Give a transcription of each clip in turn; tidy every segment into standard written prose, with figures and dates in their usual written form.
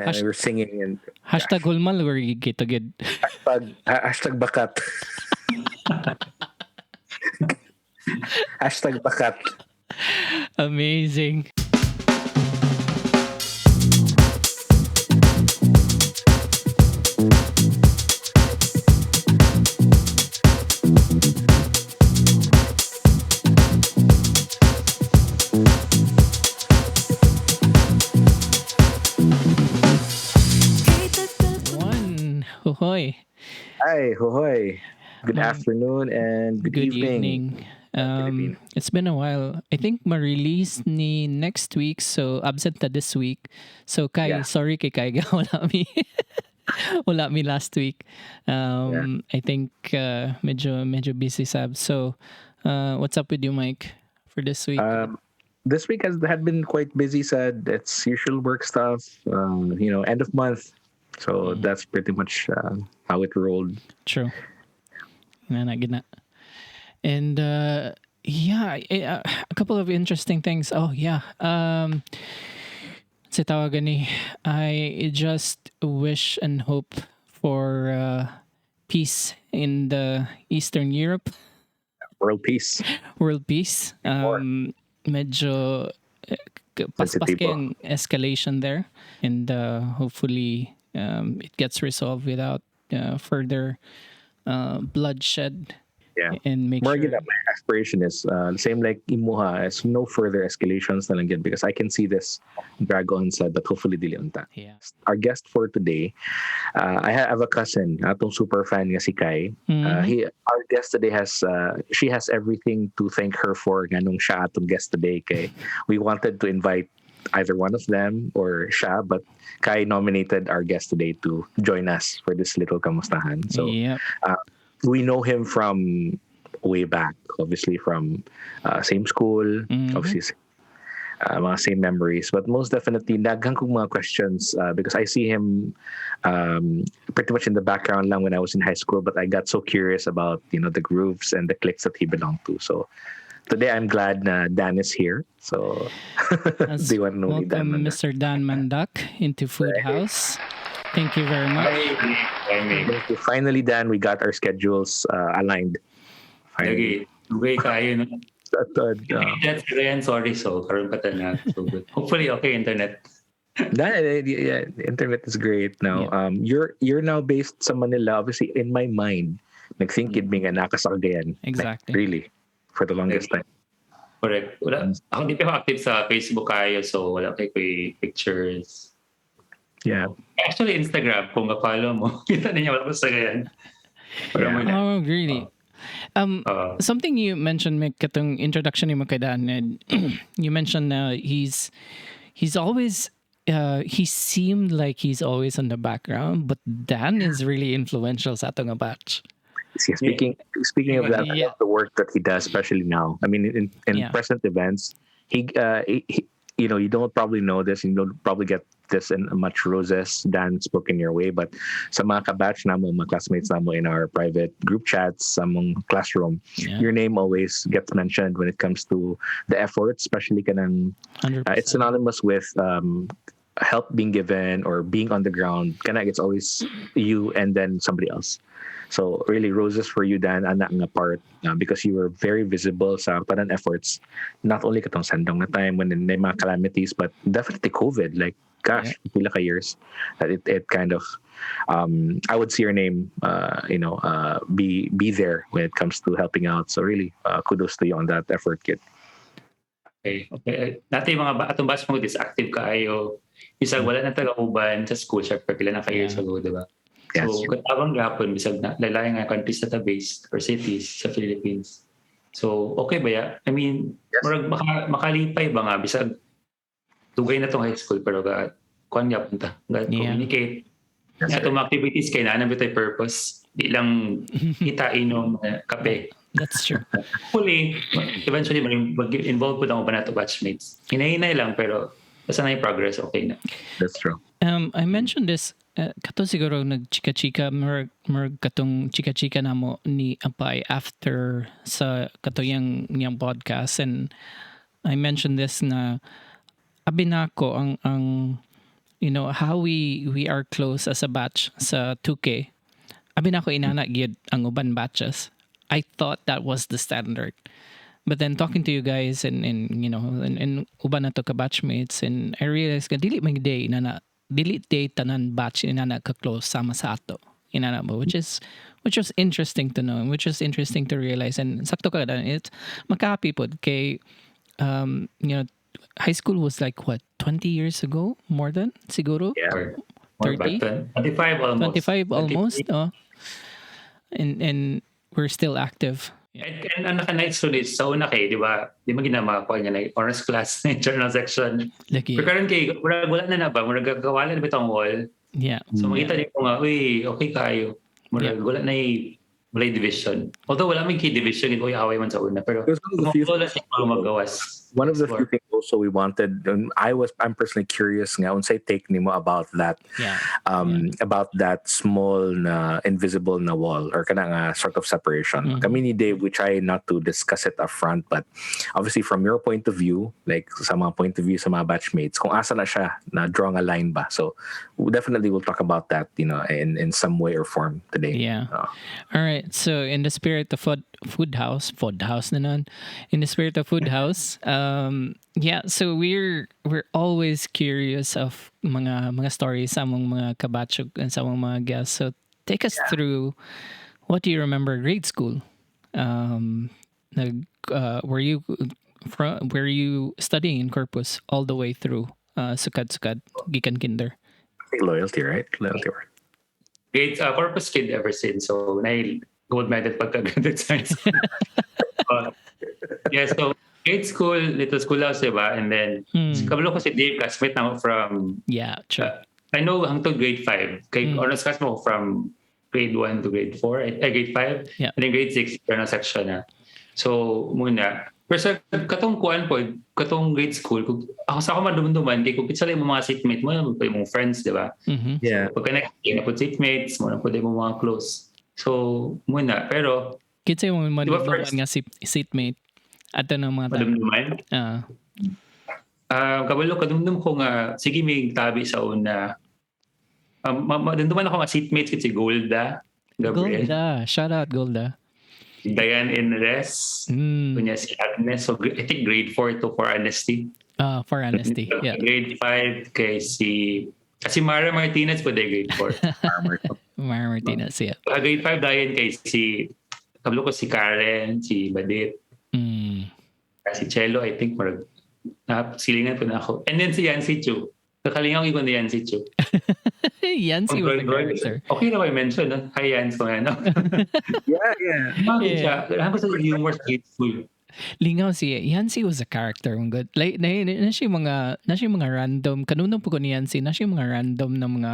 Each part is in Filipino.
and we were singing and Hashtag hulmal or gitagid. hashtag bakat. Hashtag bakat. Amazing. Hohoy. Hi, hohoy. Good afternoon and good evening. It's been a while. I think ma-release ni next week, so absent na this week. So Kai, sorry kay Kai, wala mi. Wala mi last week. I think medyo busy sab. So what's up with you, Mike, for this week? This week had been quite busy. Said it's usual work stuff. End of month. So that's pretty much how it rolled. True. Gina. And a couple of interesting things. Oh yeah. Sa tawagan ni, I just wish and hope for peace in the Eastern Europe. World peace. Medyo paspas kayang escalation there, and hopefully it gets resolved without further bloodshed. Yeah. And make sure. That my aspiration is same like imuha, is no further escalations na lang yun, because I can see this drag on sad, but hopefully dili unta. Yeah. Our guest for today, I have a cousin, atong super fan nga si Kai. Our guest today she has everything to thank her for ganong siya atong guest today. Kay we wanted to invite either one of them or siya, but Kai nominated our guest today to join us for this little kamustahan. So we know him from way back, obviously from same school, obviously mga same memories, but most definitely daghang kong mga questions because I see him pretty much in the background lang when I was in high school, but I got so curious about the grooves and the cliques that he belonged to. So today I'm glad na Dan is here. So do you want to know welcome Mr. Dan Mandac into Foodhaus. Thank you very much. Thank you. Finally, Dan, we got our schedules aligned. Okay kayo, no? Sorry, so karon pa na. So good. Hopefully, okay, internet. Internet is great now. Yeah. You're now based sa Manila. Obviously, in my mind, nagthinkid mi nga naka sa Cagayan. Exactly. Like, really, for the longest time. Correct. Ako di pa active sa Facebook kayo, so wala kayo pictures. Yeah. Actually, Instagram, kung ka-follow mo, kita niya wala ko sa Cagayan. Oh, really? Something you mentioned, Mick, katong introduction ni mo kay Dan, and you mentioned he's always he seemed like he's always in the background, but Dan is really influential sa atong batch. Speaking of that, I love the work that he does, especially now. I mean, in present events, he you don't probably know this, and you don't probably get this in much roses Dan spoke in your way, but sa mga kabatch namo, mga classmates namo in our private group chats, sa mong classroom, your name always gets mentioned when it comes to the effort, especially kanang it's synonymous with help being given or being on the ground. Kanang it's always you and then somebody else. So really, roses for you, Dan, anak nga part, because you were very visible sa parang efforts, not only katong sandong na time when may mga calamities, but definitely COVID. Like, gosh, pila ka years that it kind of, I would see your name, be there when it comes to helping out. So really, kudos to you on that effort, kid. Okay. Dati mga atong batch mo disactive kaayo. Isang wala na taga-uban sa school, syempre pila na ka-years ago, di ba? Yes. So, katawang gapon, bisag na lalayang nga countries na base or cities sa Philippines. So, okay ba ya? I mean, makalipay ba nga, bisag tugay na tong high school, pero kuhan nga punta, communicate. Nga itong activities kay na bitay purpose. Di lang inom kape. That's true. Hopefully, eventually, mag-involve po na ako ba na to batchmates. Hinahinay lang, pero basta na yung progress, okay na. That's true. I mentioned this, kato siguro nag-chika-chika, katong chika-chika na mo ni Apay after sa kato yung podcast, and I mentioned this na abi na ko ang how we are close as a batch sa 2K. Abi na ako inana gyud ang uban batches. I thought that was the standard. But then talking to you guys and uban na to ka batchmates, and I realized ka dili man day inana dili day tanan batch inana ka close sama sa ato. Inana mo, which was interesting to know, which was interesting to realize. And sakto ka dan, it's makahappy pod kay high school was like what 20 years ago, more than siguro. Yeah. 30, 25 almost. 25 almost. Oh. And we're still active. And ang naka-nights to this, sa una kay, di ba ginama ko nga na honors class na journal section. Lucky. Pero karon kay, wala na ba? Murag gagawalan na bitong wall. Yeah. So makita din ko nga, uy, okay kayo. Murag wala na walay division. Although wala may key division, ito yung away man sa una. Pero wala siya magawas. One of the few things also we wanted, and I'm personally curious nga unsay take nimo about that, about that small na invisible na wall or kana nga sort of separation. Kami ni Dave, we try not to discuss it up front, but obviously from your point of view, like sa mga point of view sa mga batchmates, kung asa na siya na draw a line ba. So definitely we'll talk about that, in some way or form today. Yeah. All right. So in the spirit of foodhaus na nun. In the spirit of foodhaus, so we're always curious of mga stories sa among mga kabatchog and sa among mga guests. So take us through, what do you remember grade school? Were you studying in Corpus all the way through sukad gikan kinder? Loyalty, right? Loyalty. Grade Corpus kid ever since. So gold medal pagka-graduate science. So grade school, little schoolhouse, diba? And then, kabalo ko si Dave, classmate na ako from... Yeah, true. I know hangtod grade 5. Kay honors class mo from grade 1 to grade 4, grade 5. Yeah. And then grade 6, journal section na. So, muna. Pero sa katong kuan po, katong grade school, ako sa ako madumduman, kay kung pizza lang mga seatmate mo, yung friends, diba? Mm-hmm. Yeah. So, pagka next na po seatmates, muna po din mo mga close. So, muna. Pero, kitsa yung madumduman nga seatmate. Ato ng mga madumduman? Kabalo, kadumdum ko nga, sige may tabi sa una. Madumduman ako nga seatmates si Golda. Gabriel. Golda. Shout out, Golda. Diane Inres. Kunya si Agnes. So, I think grade 4 to for honesty. For honesty, yeah. Grade 5 kay si Mara Martinez po grade 4. Mara Martinez, yeah. Grade 5 Diane kay kabalo ko si Karen, si Badit. Si Chelo, I think silingan po na ako. And then si Yancy Chu. Kakalingaw ko ni Yancy Chu. Yancy was a character. Okay na ba i-mention? No? Hi Yancy. Yeah. Bakit siya? Alam ko sa humor sa grade school. Lingaw siya. Yancy was a character. Good. Like, na siya mga random. Kanunong po ko ni Yancy, na siya mga random na mga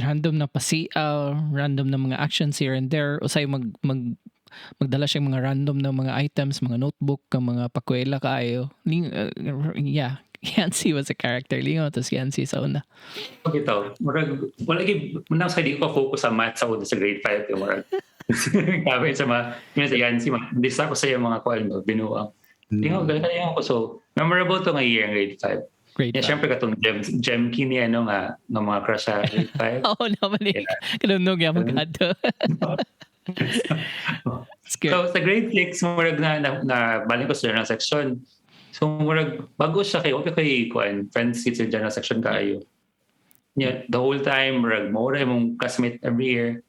random na pasiaw, random na mga actions here and there. Usay magdala siya mga random na mga items, mga notebook, mga pakwela kaayo. Yancy was a character. Lingaw to si Yancy sa una. Okay to. Wala sa di ko focus sa math sa una sa grade 5. Kami sa sa Yancy, hindi sa ako sa mga binuang. Lingaw, galing ako. So, memorable to nga year in grade 5. Grade 5. Siyempre katong Gem Kini nga mga crush sa grade 5. Oo naman eh. Kanunong yung magkado. So sa grade 6 murag na balik ko sa journal section. So murag bago siya kay friends sa journal section kayo. Yeah, the whole time murag mo mong classmate every year.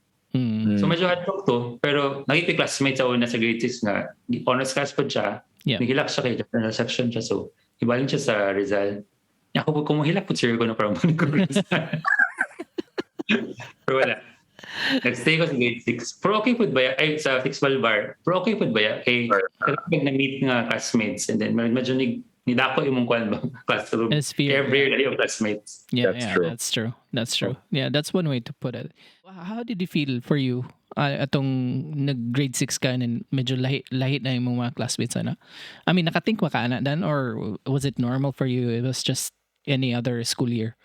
So medyo hard to, pero naging classmate sa una sa grade 6 nga honors class po siya. Nagilak siya kay journal section siya, so ibalin siya sa Rizal. Ako kung mahilak po siya ko na parang balik ko Rizal. Pero wala. Nag-stay ko sa grade 6. Pero okay po ba ay sa Fixball Bar? Pero okay po ba kay kapag na-meet nga classmates and then medyo nidako yung mong classroom. Every year yung classmates. That's true. Yeah, that's one way to put it. How did it feel for you atong nag-grade 6 ka and medyo lahit na yung mga classmates na? I mean, nakatink ba ka na dan or was it normal for you? It was just any other school year?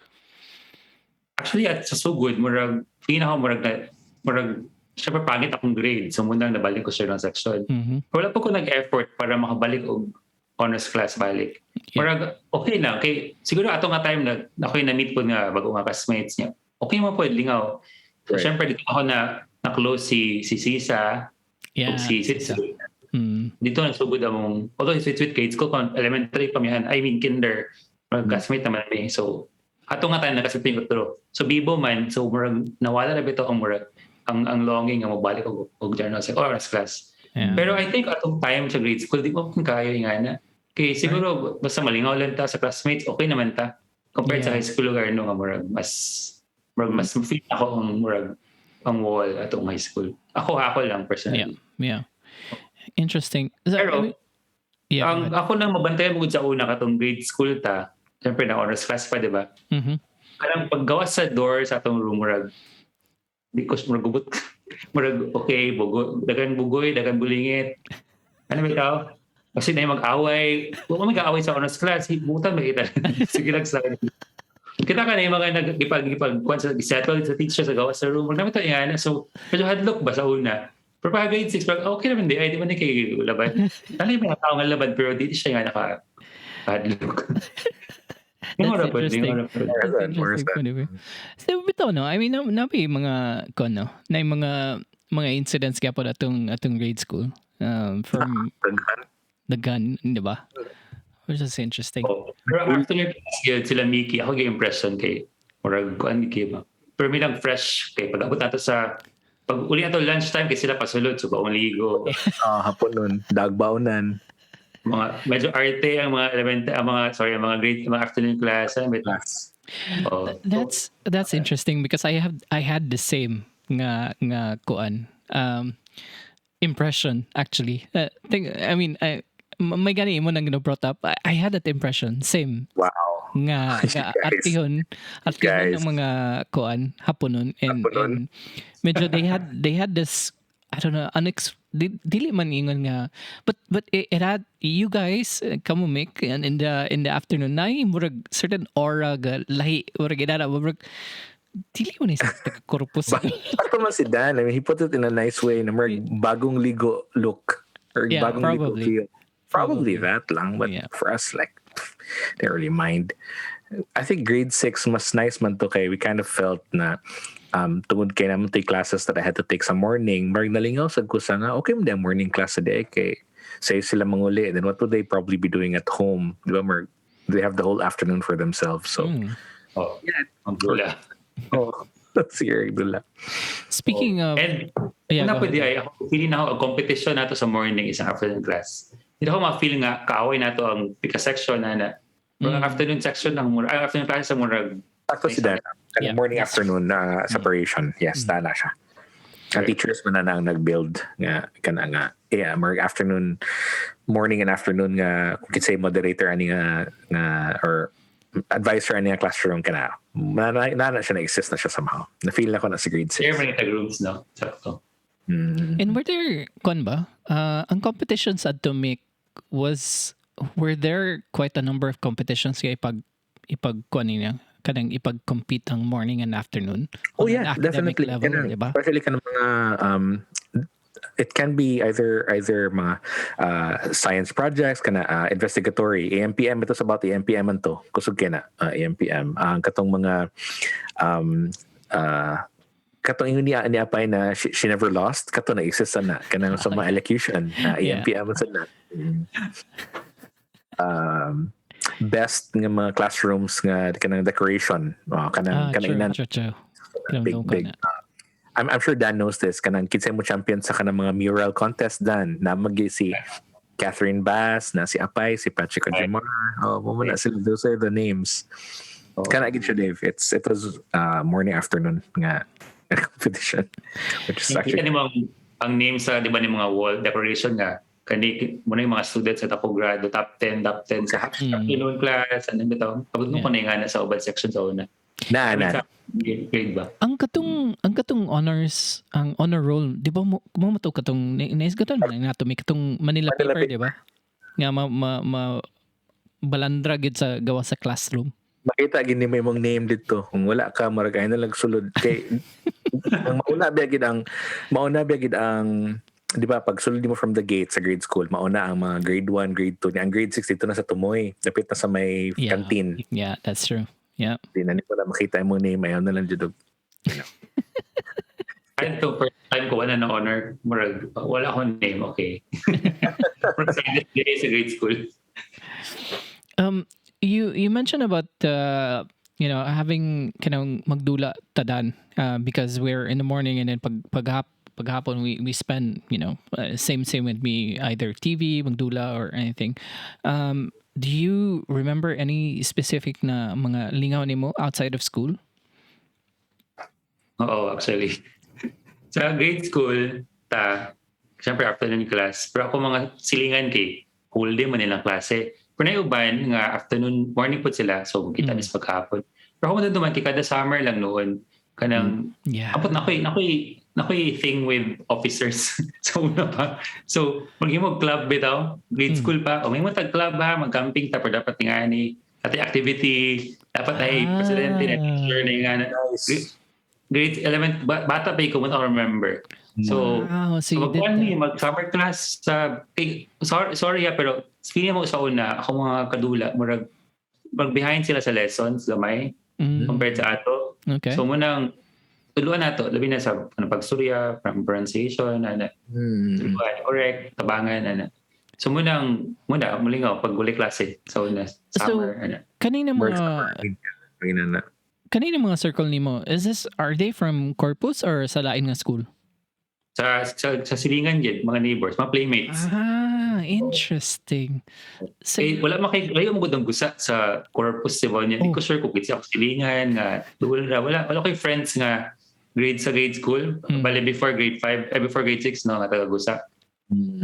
Actually, it's so good. Murag syempre pangit akong grade. So, muna nabalik ko siya ng section. Wala po ko nag-effort para makabalik o honors class balik. Murag okay lang kay siguro ato nga time na ako yung na-meet po nga bago nga classmates niya. Okay mo po lingaw. So syempre dito ako na close si Sisa, si Sitsu. Dito nagsugod among although sweet grades ko kon elementary pamihan, I mean kinder, classmate naman mi. So ato nga time nakasiping utro. So bibo man, so murag nawala na bito ang murag ang longing nga mobalik og journal sa honors class. Pero I think atong time sa grade school di ko kayo nga na. Kay siguro basta malingaw lang ta sa classmates, okay naman ta. Compared sa high school lugar no nga murag mas feel ako ang murag ang wall atong high school. Ako lang personally. Yeah. Interesting. So, pero ako nang mabantayan mo sa una katong grade school ta. Siyempre na honors class pa, di ba? Kanang paggawa sa door sa atong room murag because murag okay, dagan bugoy, dagan bulingit. Ano ba ikaw? Kasi na mag-away. Kung kami mag-away sa honors class, butan makita. Sige lang sa akin. Kita ka na yung mga nag-ipag-kwan sa settle sa teacher sa gawa sa room. Namin ito yan. So, medyo hadlock ba sa una? Pero pag grade 6, okay naman di. Ay, di ba na kayo laban? Ano yung mga tao nga laban, pero di siya nga naka-hadlock. That's interesting. So, bitaw, no? I mean, nabi mga, na yung mga incidents kaya po atong grade school. From the gun, di ba? Which is interesting. Pero after sila Mickey, ako yung impression kay murag kuan Mickey ba. Pero milang fresh kay pag-abot nato sa pag uli nato lunchtime kay sila pasulod so baong ligo. Hapon nun, dagbaunan. Mga medyo arte ang mga mga grade mga afternoon class That's interesting because I had the same nga kuan impression actually. May gani mo nang brought up. I had that impression. Same. Wow. Nga atihon ng mga kuan haponon and medyo they had this I don't know dili man ingon nga but it had you guys kamo make and in the afternoon na murag certain aura ga lahi murag idara murag dili mo na sa korpus. Ako man si Dan, I mean, he put it in a nice way na murag bagong ligo look or bagong ligo feel. Probably that lang, but for us, like, they really mind. I think grade 6 mas nice man to kay we kind of felt na tungod kay naman tayo classes that I had to take sa morning, marag nalingaw sa kusa nga, okay mo morning class today kay say sila manguli, then what would they probably be doing at home? Di ba, marag, they have the whole afternoon for themselves. So, ang dula. Sige, dula. Speaking of... And, pwede ay, ako, feeling na ako, ang competition nato sa morning isang afternoon class. Hindi ako ma-feel nga kaaway na to ang pika-section na afternoon section ng murag, afternoon class sa murag. Ako si Dan. Morning afternoon separation. Yes, tana siya. Ang teachers mo na nang nag-build nga kana nga. Yeah, murag afternoon, morning and afternoon nga kung say moderator ani nga or advisor ani nga classroom kana. Na siya na-exist na siya somehow. Na-feel na ko na sa grade 6. Share many groups, no? Sakto. And were there ang competitions at to make were there quite a number of competitions kaya kanang ipag-compete ang morning and afternoon? Oh yeah, definitely. Level, diba? Especially kanang mga it can be either mga science projects kana investigatory AMPM ito sa about AMPM anto kusog kena AMPM ang katong mga katong ingon niya ni apay na she never lost kato na exist na kanang sa mga elocution AMPM sa na best nga mga classrooms nga kanang decoration kanang big I'm sure Dan knows this kanang kids mo champion sa kanang mga mural contest Dan na magi si Catherine Bass na si Apay si Patrick Ojimar mo na sila those are the names kana gid siya Dave it was morning afternoon nga competition which is actually ang name sa di ba ni mga wall decoration nga kani mo na yung mga students sa tapong grado top 10 sa afternoon class ano bitaw abot mo na nga sa ubad section sa una na grade ba ang katong honors ang honor roll di ba mo to katong naisgatan man nato may katong Manila paper di ba nga balandra gid sa gawa sa classroom makita gini may mong name dito kung wala ka maragay na lang sulod kay ang mauna biagid ang di ba, pag sulod mo from the gate sa grade school, mauna ang mga grade 1, grade 2. Ang grade 6 dito na sa Tumoy. Dapit na sa may canteen. Yeah, that's true. Yeah. Di na nila makita mo name. Ayaw na lang dito. Kahit to first time ko wala na honor, murag, wala akong name, okay. Sa grade school. You mentioned about having magdula tadan because we're in the morning and then paghapon we spend same with me, either TV, magdula or anything. Do you remember any specific na mga lingaw nimo outside of school? Oo, actually. Sa grade school, siyempre afternoon class, pero ako mga silingan kay whole day man nilang klase. Pero naiuban nga afternoon, morning po sila, so kita mis paghapon. Pero ako duman kay kada summer lang noon, kanang, apot na ako'y thing with officers sa una pa. So, maghimog club bitaw, grade school pa, o may matag club ha, mag-camping tapos dapat nga ni, ati activity, dapat ay presidente na teacher na nga na. Grade 11, bata pa ko, I remember. So, mag-summer class sa, sorry pero feeling mo sa una, ako mga kadula, mag-behind sila sa lessons, gamay, compared sa ato. Okay. So, munang, tuluan na to, labi na sa pagsurya, pronunciation, correct, tabangan, So, mulingaw, pag-uli klase sa una, summer, Kanina mga circle nimo, are they from Corpus or sa lain nga school? Sa silingan yun, mga neighbors, mga playmates. Interesting. So, wala ayaw mo gudang gusa sa Corpus, diba? Hindi ko sure kung kitsi ako silingan, nga, wala kayo friends nga grade sa grade school, bali before grade 5, before grade 6, no, nga taga-gusa.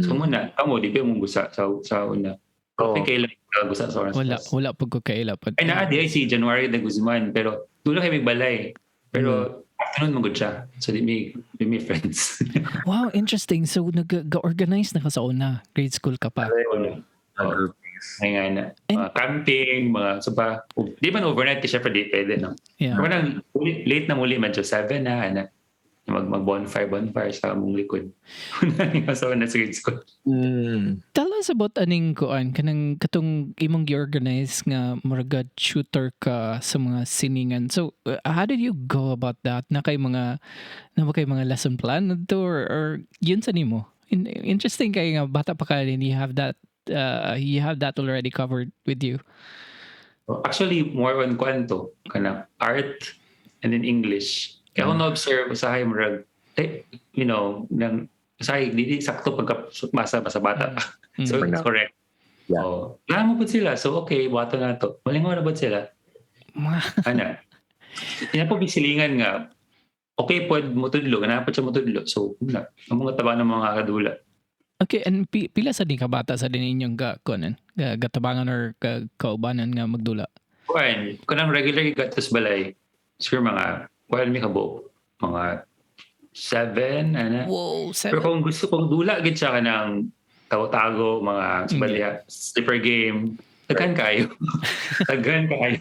So muna, kamo, di ba mong gusa sa una? Okay, kailan taga-gusa sa oras? Wala pag ko kailan. Ay, naadi si January de Guzman, pero dulo kayo may balay. Pero afternoon magod siya. So, di may friends. Wow, interesting. So, nag-organize na ka sa una. Grade school ka pa. Ay nga na. Camping, mga soba. Di man overnight kasi syempre di pwede, no? Yeah. Pero late na muli, medyo 7 na, mag-bonfire sa mong likod. So, nasa grade school. Tell us about aning kuan, katong imong gi-organize nga muragad shooter ka sa mga siningan. So, how did you go about that? Na kay mga lesson plan to or yun sa nimo? Interesting kay nga bata pa ka and you have that already covered with you. Actually, more on kwanto, kana art and then English. Kaya ako na-observe usahay murag, nang usahay, di sakto pagkabasa sa bata. So, it's correct. Yeah. So, mo po sila. So, okay, bata na to. Malingaw na ba sila? Yan po bisilingan nga, okay po mutudlo, ganapan siya mutudlo. So, ang mga taba ng mga kadula. Okay, and pila sa din kabata sa din inyong gatabangan or kaubanan nga magdula? Kuan, kanang regular gatos balay. Sure mga, kuan mi kabo, mga 7, Wow, 7. Pero kung gusto kong dula, gid siya ka ng tago-tago, mga sabalya, slipper game, taghan kayo. Taghan kayo.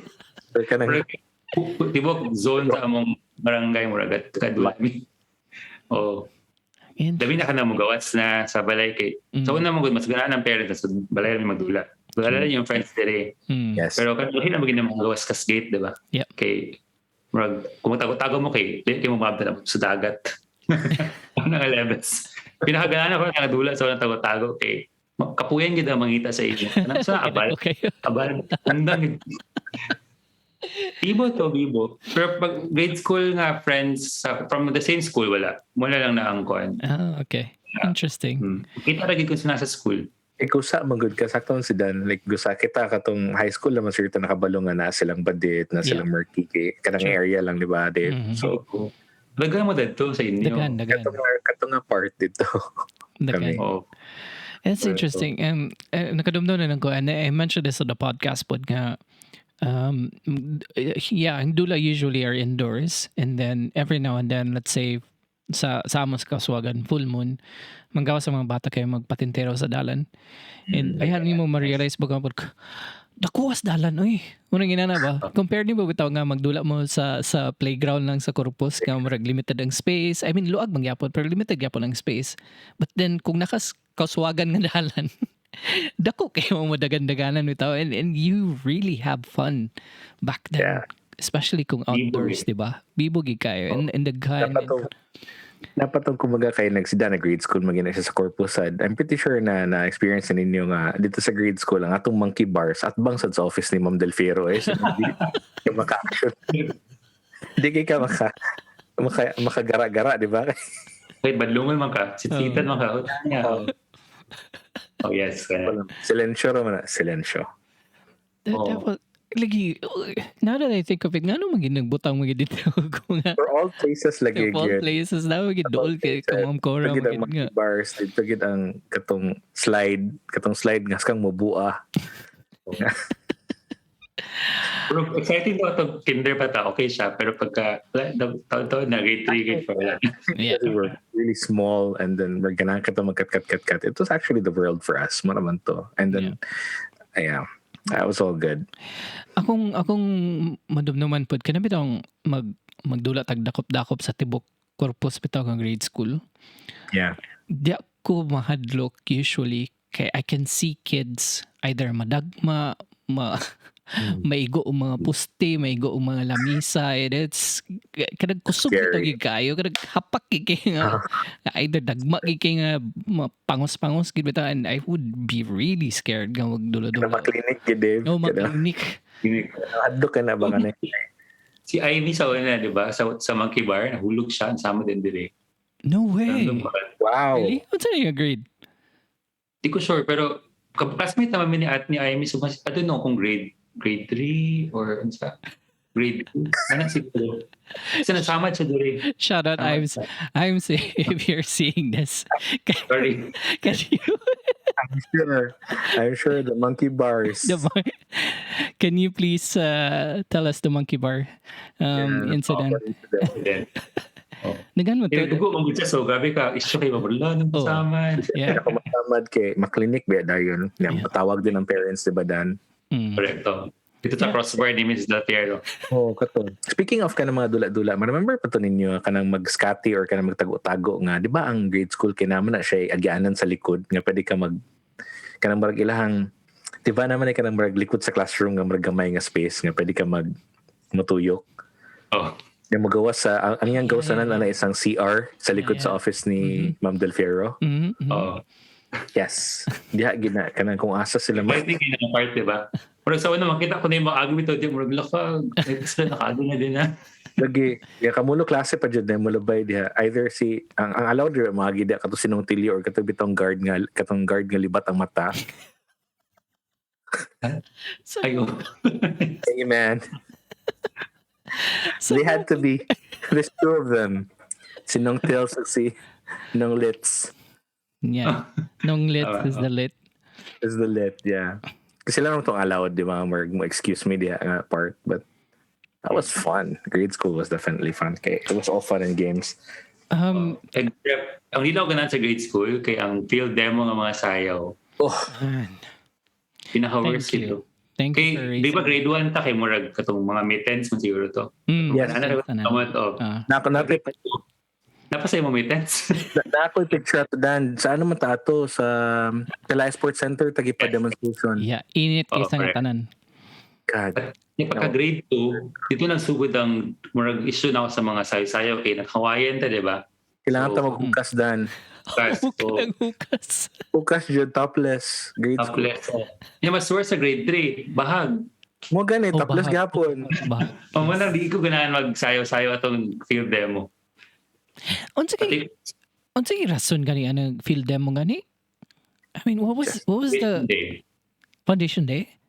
Tibok zone sa among barangay, muragat, kadula mi. Labi na ka na magawas na sa balay kay. So una mo mas ganaan ang parents sa balay mi magdula. Wala lang yung friends dire. Yes. Pero kanila mo ginang magawas kas gate, di ba? Yep. Kay kung tago-tago mo kay mo mabda sa dagat. Ang levels. Pinakaganaan ako ng dula sa tago-tago kay kapuyan gid ang mangita sa inyo. Ano sa abal? Okay. Abal. Andang Bibo. Pero pag grade school nga friends from the same school wala. Muna lang na ang kuan. Okay. Interesting. Kita ra gid ko sa school. Ikaw sa magud ka sakto si Dan like gusa kita katong high school naman sure ta nakabalungan na silang badit na silang murky kay kanang area lang di ba Dave. So dagan mo dito sa inyo. Dagan. Katong part dito. Dagan. It's interesting. Nakadumdum na ko and I mentioned this on the podcast pod nga ang dula usually are indoors and then every now and then let's say sa Amos Kaswagan full moon manggawa sa mga bata kayo magpatintero sa dalan and ayan mo ma-realize baga Dakuwas dalan oy. Unang ginana ba? Compare ni ba bitaw nga magdula mo sa playground lang sa Corpus nga murag limited ang space. I mean luag mangyapon pero limited gyapon ang space. But then kung kaswagan nga dalan, dako kayo mo dagan-daganan bitaw and you really have fun back then. Yeah. Especially kung outdoors, di ba? Bibogi kayo and the guy. Dapat tong kumaga kayo nagsida na grade school magina siya sa Corpus Side. I'm pretty sure na experience ninyo nga dito sa grade school ang atong monkey bars at bang sa office ni Ma'am Del Fierro so, hindi ka maka-action. Hindi ka makagara-gara, di ba? Wait, badlungan man ka. Sitsitan man ka. Oh yes. Silensyo naman na. Silensyo. Lagi, now that I think of it, nga nung nagbutang mga dito ko nga. For all places lagi. For all places na, dool kay Kamam Cora. Pagid ang monkey bars, pagid ang katong slide nga kang mabua. Pero exciting ko ito, kinder pa ta, okay siya. Pero pagka, taon-taon na, grade 3, grade 4 lang. Yeah. We were really small and then we're ganang ka to magkat-kat-kat. It was actually the world for us. Mo naman to. And then, yeah. That was all good. Akong madumduman pod kana bitong magdula tag dakop-dakop sa tibok Corpus bitaw nga grade school. Yeah. Di ako mahadlok usually kay I can see kids either madagma, maigo o mga puste, maigo o mga lamisa. It's kanang kusog ito kayo, kanang hapak kay nga either dagma kay nga pangos-pangos gid bitaw and I would be really scared nga magdula-dula. Maklinik gid Dave. No, maklinik. Adto ka na ba kanay? Si Ivy sa una, di ba? Sa monkey bar, nahulog siya. Sama din dire. No way. Wow. Really? What's your grade? Di ko sure, pero classmate naman ni Ivy. So, I don't know kung grade 3 or ano sa grade 2. Ano siguro? Kasi nasama siya dire. Shout out, I'm saying if you're seeing this. Sorry. Can you... I'm sure the monkey bars. Can you please tell us the monkey bar incident? Nagan mo to. Dugo mong gutsa so gabi ka isyo kay mabula nang kasama. Yeah. Ako matamad kay maklinik ba dayon. Matawag din ang parents di ba dan? Correcto. Ito sa crossbar ni Mrs. Del Fierro. Kato. Speaking of kanang mga dula-dula, remember pa to ninyo kanang mag-scatty or kanang magtago-tago nga, di ba ang grade school kinama na siya agyanan sa likod nga pwede ka kanang marag ilahang, di ba naman ay kanang marag likod sa classroom nga marag gamay nga space nga pwede ka matuyok. Yung magawas sa, ang iyang gawasanan na isang CR sa likod sa office ni Ma'am Del Fierro. Yes. Diha gina kanang kung asa sila Pwede kayo na part, di ba? Pero sa una makita ko na yung mga agawin ito, di murag lakag. Sila nakaado na din na. Lagi, kamulo klase pa dyan mo labay diha. Either si, ang allowed rin mga gida kato sinong or kato bitong guard nga libat ang mata. Ayo. Hey man. They had to be, there's two of them. Sinong Tils at si Nong Lits. Yeah. Nong Lits is the lit. Is the lit, yeah. Kasi lang itong allowed, di ba? Excuse me, the part. But that was fun. Grade school was definitely fun. Okay, it was all fun and games. Ang lilaw ganan sa grade school, kay ang field demo ng mga sayaw. Pinaka-worst ito. Thank you for raising. Di ba grade 1 ta kay murag katong mga mittens mo siguro to? Yes. Napasay mo mittens? Ako picture ato dan sa ano man ta ato sa Kalaya Sports Center tagipa demonstration. Yeah, init kay sang tanan. God. Yung pagka-grade 2, dito nagsugod ang murag issue na ako sa mga sayo-sayo kay nag-Hawaiian ta, di ba? Kailangan ta maghukas dan. Hukas yun, topless. Grade topless. Yung mas worse sa grade 3, bahag. Mo ganit, topless gapon. Pamanang di ko ganahan magsayo-sayo atong field demo. Unsa kay rason gani ang field demo gani? I mean, what was the Foundation Day?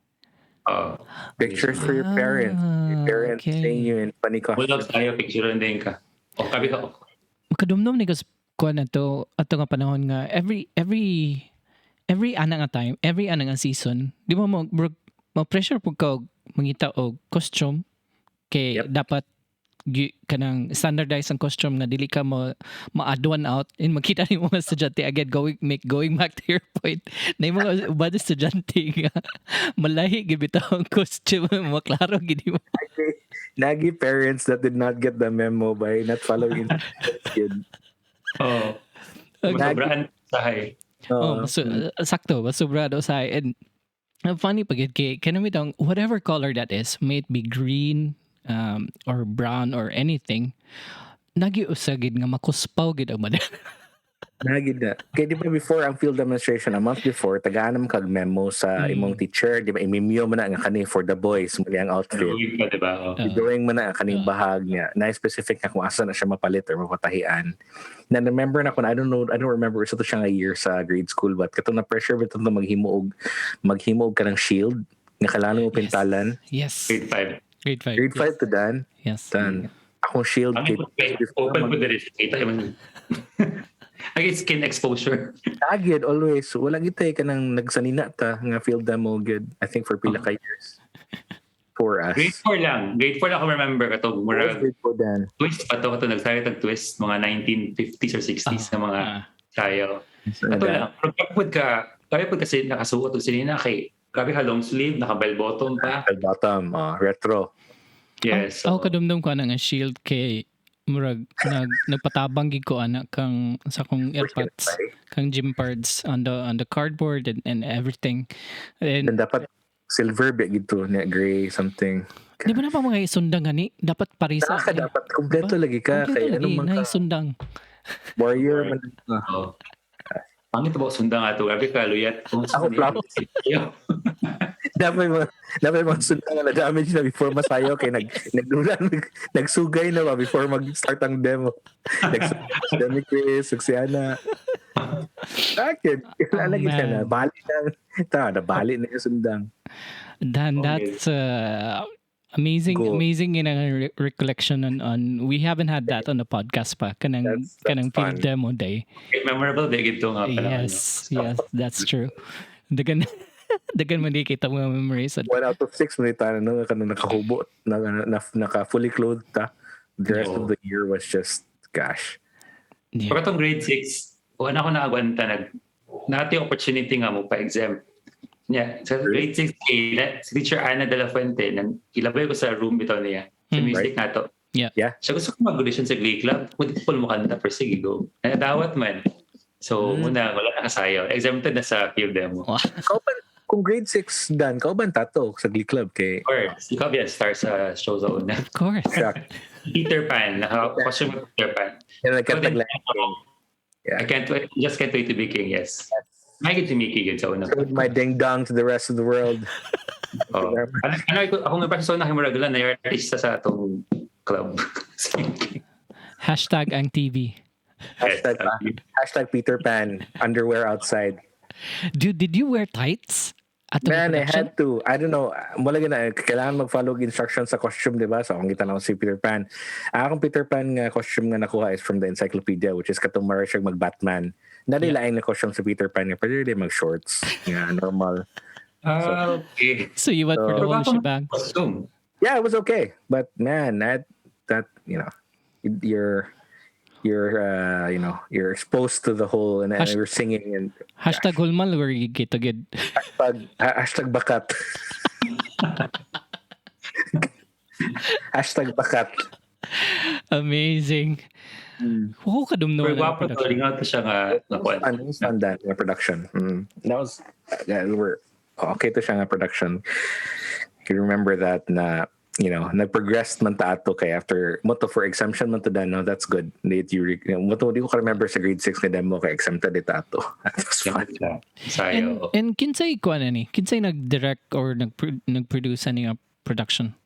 Pictures for your parents. Your parents saying you in funny costumes. Wala tayo picture din ka. O kabi ka. Makadumdum ni kas kuan ato nga panahon nga every ana nga time, every ana nga season, di ba mo pressure pug ka mangita og costume kay dapat kanang standardized ang costume nga dili ka mo ma-add out and makita ni mga estudyante again going back to your point na yung mga ubad estudyante nga malahi gid bitaw ang costume mo klaro gid mo. Nagi parents that did not get the memo by not following instructions. Oh. Sobraan sahay. Sakto, sobrado sahay. And funny pagid kay kanami daw whatever color that is, may it be green or brown or anything, nagiusagid nga makuspaw gid ang madam. Nagid na. Kaya di ba before ang field demonstration, a month before, tagaan kag memo sa imong teacher, di ba, imimyo mo na nga kani for the boys, muli ang outfit. Drawing mo na ang kaning bahag niya. Na-specific na kung asa na siya mapalit or mapatahian. Na-remember na kung I don't remember isa to siya nga year sa grade school, but katong na-pressure bito na maghimuog ka ng shield, nga kailangan mo pintalan. Yes. Grade 5. Grade 5 to Dan. Yes. Dan. Akong shield. Open po din. Again, skin exposure. Agad, always. Wala gitay ka nang nagsanina ta nga field demo good. I think for pila ka years. For us. Grade 4 lang. Grade 4 lang ako remember ka to. Grade 4 Dan. Twist pa to. Nagsalit ng twist. Mga 1950s or 60s na mga sayaw. Ito lang. Kaya po kasi nakasuot o sinina kay grabe ka long sleeve, naka bell bottom pa. Bell bottom, retro. Yes. Ako kadumdum ko ana nga shield kay murag nagpatabang gid ko ana kang sa kong airpods kang gym pads on the cardboard and everything. And dapat silver bit gito na gray something. Di ba na pa mga isundang gani? Dapat parisa. Dapat kompleto lagi ka. Kaya ano man ka? Isundang. Warrior man. Pangit ba sundang ato? Grabe ka, luyat. Ako proud. Dapat mga sundang na damage na before masayo kay nagsugay na ba before mag-start ang demo. Nagsugay Chris, Suksiana. Bakit? Lagi siya na. Bali na yung sundang. Dan, that's amazing in a recollection on we haven't had that on the podcast pa kanang field demo day. Memorable day gito nga pala. Yes, that's true. Dagan man di kita mga memories. 1 out of 6 man ita na kanang nakahubo naka fully clothed ta. The rest of the year was just gosh. Yeah. Pagkatong grade 6, wala ako naagwanta nati opportunity nga mo pa exam. Yeah, sa grade 6 si teacher Ana de la Fuente nang ilabay ko sa room bitaw niya sa music nato. Yeah. Siya gusto ko mag-audition sa Glee Club. Pwede po mo kanta pero sige go. Nadawat man. So muna wala na kasayaw. Exempted na sa field demo. Kung grade 6 Dan, kauban tato sa Glee Club kay ikaw ba star sa show sa una? Of course. Peter Pan. Costume of Peter Pan. I can't wait to be king, yes. I get to Mickey yun sa una. Showed my ding dong to the rest of the world. Ako nga pa sa una kimuraglan na artista sa atong club. Hashtag ang TV. Hashtag Peter Pan. Underwear outside. Dude, did you wear tights? Man, I had to. I don't know. Wala kailangan mag-follow instructions sa costume, di ba? So, ang kita na si Peter Pan. Akong Peter Pan nga costume nga nakuha is from the encyclopedia, which is katong mara siya mag-Batman. Nalilaing na costume sa Peter Pan nga, pero hindi mag-shorts. Nga, normal. Okay. So, you went for the whole shebang? Yeah, it was okay. But, man, that you know, you're exposed to the whole and you're singing and hashtag hulmal where you get to get hashtag bakat. Hashtag bakat. Amazing. Wow, kadumno na production. Ringaw to siya nga production. That was we're okay to siya nga production. You remember that na nag-progress man ta ato kay after moto for exemption man to dan, no, that's good. Moto di ko remember sa grade 6 na demo kay exempted ita ato. That's fun. And kinsay ko ani? Kinsay nag-direct or nag-produce ani nga production?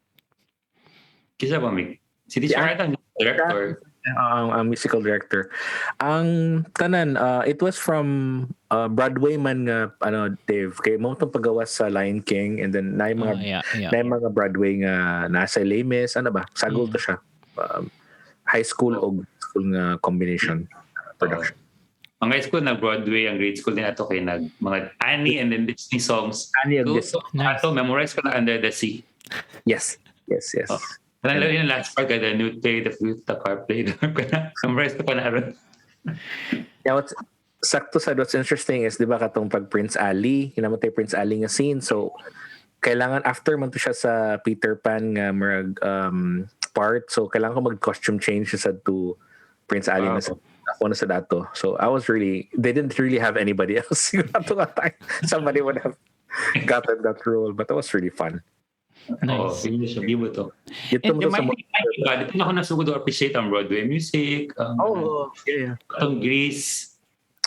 Kisa ba mi? Si teacher ata director. Ang musical director. Ang tanan, it was from Broadway man nga Dave kay mo tong paggawas sa Lion King and then na mga Broadway nga nasa Les Mis sagol to siya. High school o school nga combination production. Ang high school na Broadway, ang grade school din ato kay mga Annie and then Disney songs. Annie of Disney. Ato memorize ko na Under the Sea. Yes. Alam lang yung last part, the new play, the flute, the car play. Ang rest pa na ron. Yeah, sakto sa what's interesting is, di ba katong pag Prince Ali, hinamatay Prince Ali nga scene. So, kailangan after man to siya sa Peter Pan nga part. So, kailangan ko mag-costume change sa to Prince Ali na ako na sa dato. So, they didn't really have anybody else. Somebody would have gotten that role. But that was really fun. Nice. English siya, bibo to. Ito mo And sa dito na ako nasugod o appreciate ang Broadway music. yeah. Katong Grease.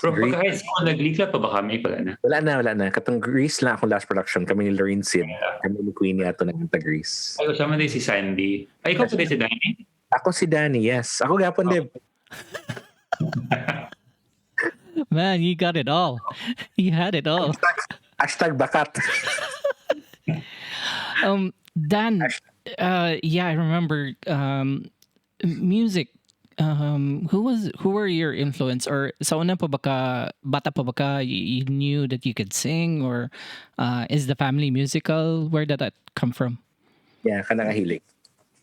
Pero pagka high school, nag-leak pa ba kami? Wala na. Katong Grease lang akong last production. Kami ni Lorraine Sid. Kami ni Queenie ato naging Grease. Ay, kasama din si Sandy. Ay, ikaw pa din si Danny? Ako si Danny, yes. Ako gapon din. Man, you got it all. You had it all. Hashtag bakat. Dan, yeah, I remember music. Who were your influence? Or sa una pa bata pa baka, you knew that you could sing? Or is the family musical? Where did that come from? Yeah, kanakahilig.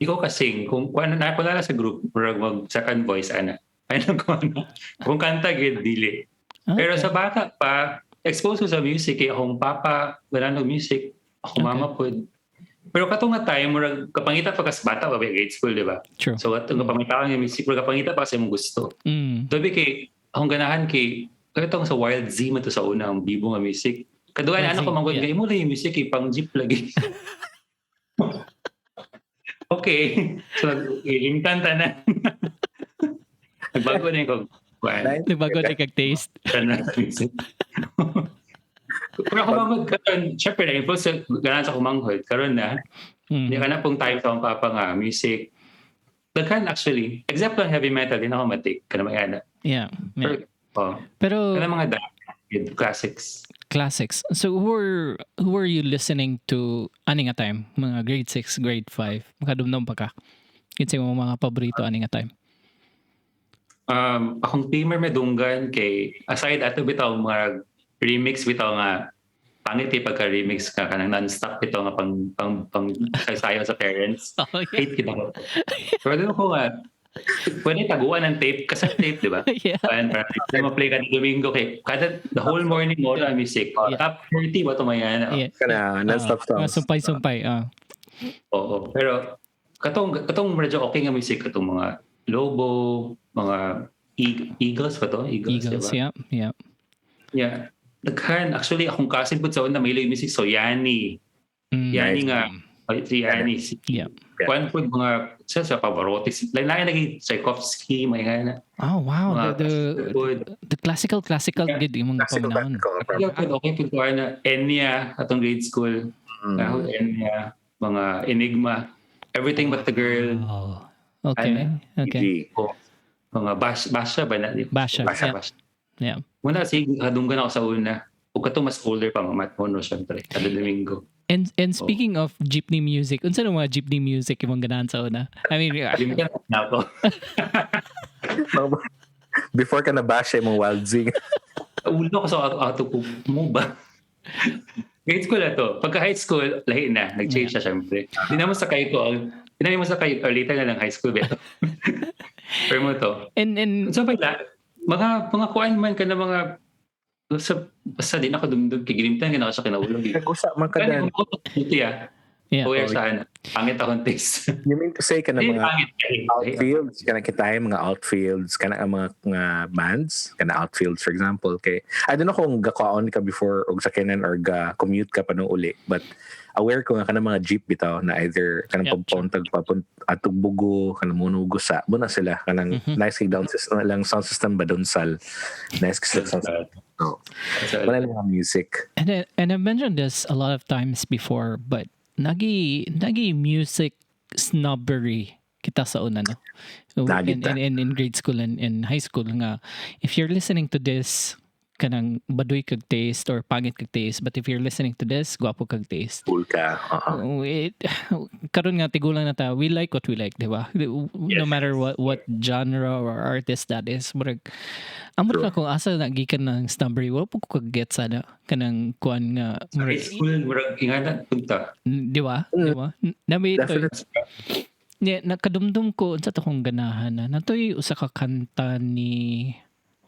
Ikaw kasing, kung napalala sa group, mag second voice, kung kanta, dili. Pero sa bata pa, exposed ko sa music, akong papa, wala no music, ako mama po. Pero katong nga tayo, kapangita pa kas bata, grade school, di ba? True. So, kapangita ka ng music, kapangita pa kasi mong gusto. Sabi akong ganahan katong sa Wild Z man to sa una, ang bibo nga music. Kadugan, ko manggod, kayo mo lang yung music, pang jeep lagi. Okay. So, ilimtan tanan. Nagbago na yung Nagbago na kag-taste. Pero ako manghod karon, syempre na-influence ganahan sa kumanghod. Karon na, hindi ka na pong time sa akong papa nga, music. Daghan actually, except lang heavy metal, din ako matik. Kana magana. Yeah. Pero kana mga classics. So who were you listening to ani nga time? Mga grade 6, grade 5. Makadumdum pa ka. Kinsa mo mga paborito ani nga time? Akong teamer medunggan kay aside ato bitaw mga remix bitaw nga pangit pagka-remix ka kanang non-stop bitaw nga pang sayo sa parents. Hate kita ko. Pero din ko nga pwede taguan ng tape, cassette tape, di ba? Yeah. Para ma-play ka ng Domingo kay kada the whole morning mo na music. Top 30 ba ito mayan? Kana non-stop songs. Sumpay. Oo. Pero katong medyo okay nga music katong mga Lobo, mga Eagles ba to? Eagles, diba? Yeah. Yeah. Daghan. Actually, akong kasin po sa una, may music. So, Yani. Yani nga. Si Yani. Yeah. Kuan po mga sa Pavarotti. Lain naging Tchaikovsky, may nga. Oh, wow. The classical gid yung mga pamanahon. Okay po ko na Enya atong grade school. Enya, mga Enigma. Everything But the Girl. Oh. Okay. Mga Basha ba na? Basha. Yeah. Muna hadunggan ako sa una. Ug katong mas older pa mamat mo no syempre. Kada Domingo. And speaking of jeepney music, unsa na mga jeepney music imong ganahan sa una? I mean, na ako. Before ka na bash mong Wild Z. Ulo ko sa auto ko mo ba? Grade school na to. Pagka high school, lahi na. Nag-change siya syempre. Hindi mo sa kayo later na lang high school beto. Pero mo to. And so mga kuan man ka na mga basta din ako dumdum kay gilimtan ka na sa kinaulog. Nag-usap man ka dan. Yeah. Aware sana. Pangit akong taste. You mean to say ka na mga outfields, ka na kita mga outfields, ka na mga bands, ka na outfields for example. Kay, I don't know kung gakaon ka before o sa kanan or commute ka pa nung uli, but aware ko nga ka na mga jeep bitaw na either ka na papuntag atog bugo, ka na munugusa, muna sila, ka nang nice down system, lang sound system ba doon sal. Nice sound system. Wala lang music. And I've mentioned this a lot of times before, but nagi music snobbery kita sa una no in grade school and in high school nga if you're listening to this kanang baduy kag taste or pangit kag taste, but if you're listening to this gwapo kag taste cool ka. Karon nga tigulang na ta, we like what we like, di ba? No matter what genre or artist that is. Murag amot na kung asa nagikan ng snobbery, wala po ko kag-get sana kanang kuan nga high school murag ingana punta. Di ba? Nabi ito nakadumdum ko sa akong ganahan na natoy usa ka kanta ni,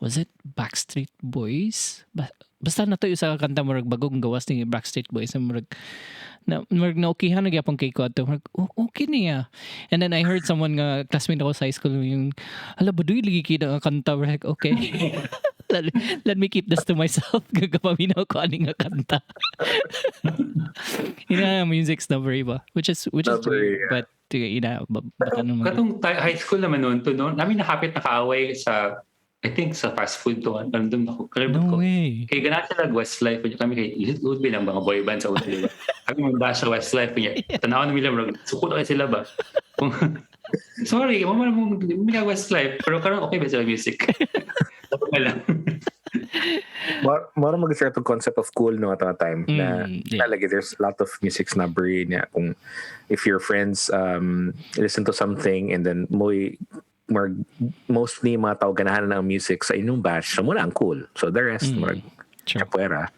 was it Backstreet Boys? Basta natoy usa ka kanta murag bagong gawas ni Backstreet Boys murag na okihan na gyapon kay ko ato. Okay niya. And then I heard someone nga classmate ako sa high school yung hala baduy lagi kita nga kanta. We're like, okay. let me keep this to myself. Gagapaminaw ko ani nga kanta. Music's number iba. Which is true. But baka naman. Katong high school naman noon to noon, namin nakapit na kaaway sa I think sa fast food to. Nandun ako. No way. Kaya ganaan sila Westlife. Kami kay Little Would be ng mga boy band sa una. Diba? Kami manda sa Westlife. Tanaw na nila. Sukot na sila ba? Sorry, may Westlife. Pero karang okay ba sila music? Tapos na lang. Mara mag-share itong concept of cool no at a time na talaga there's a lot of musics na brain niya kung if your friends listen to something and then mostly mga tao ganahan ng music sa inyong batch so muna ang cool so the rest capoeira.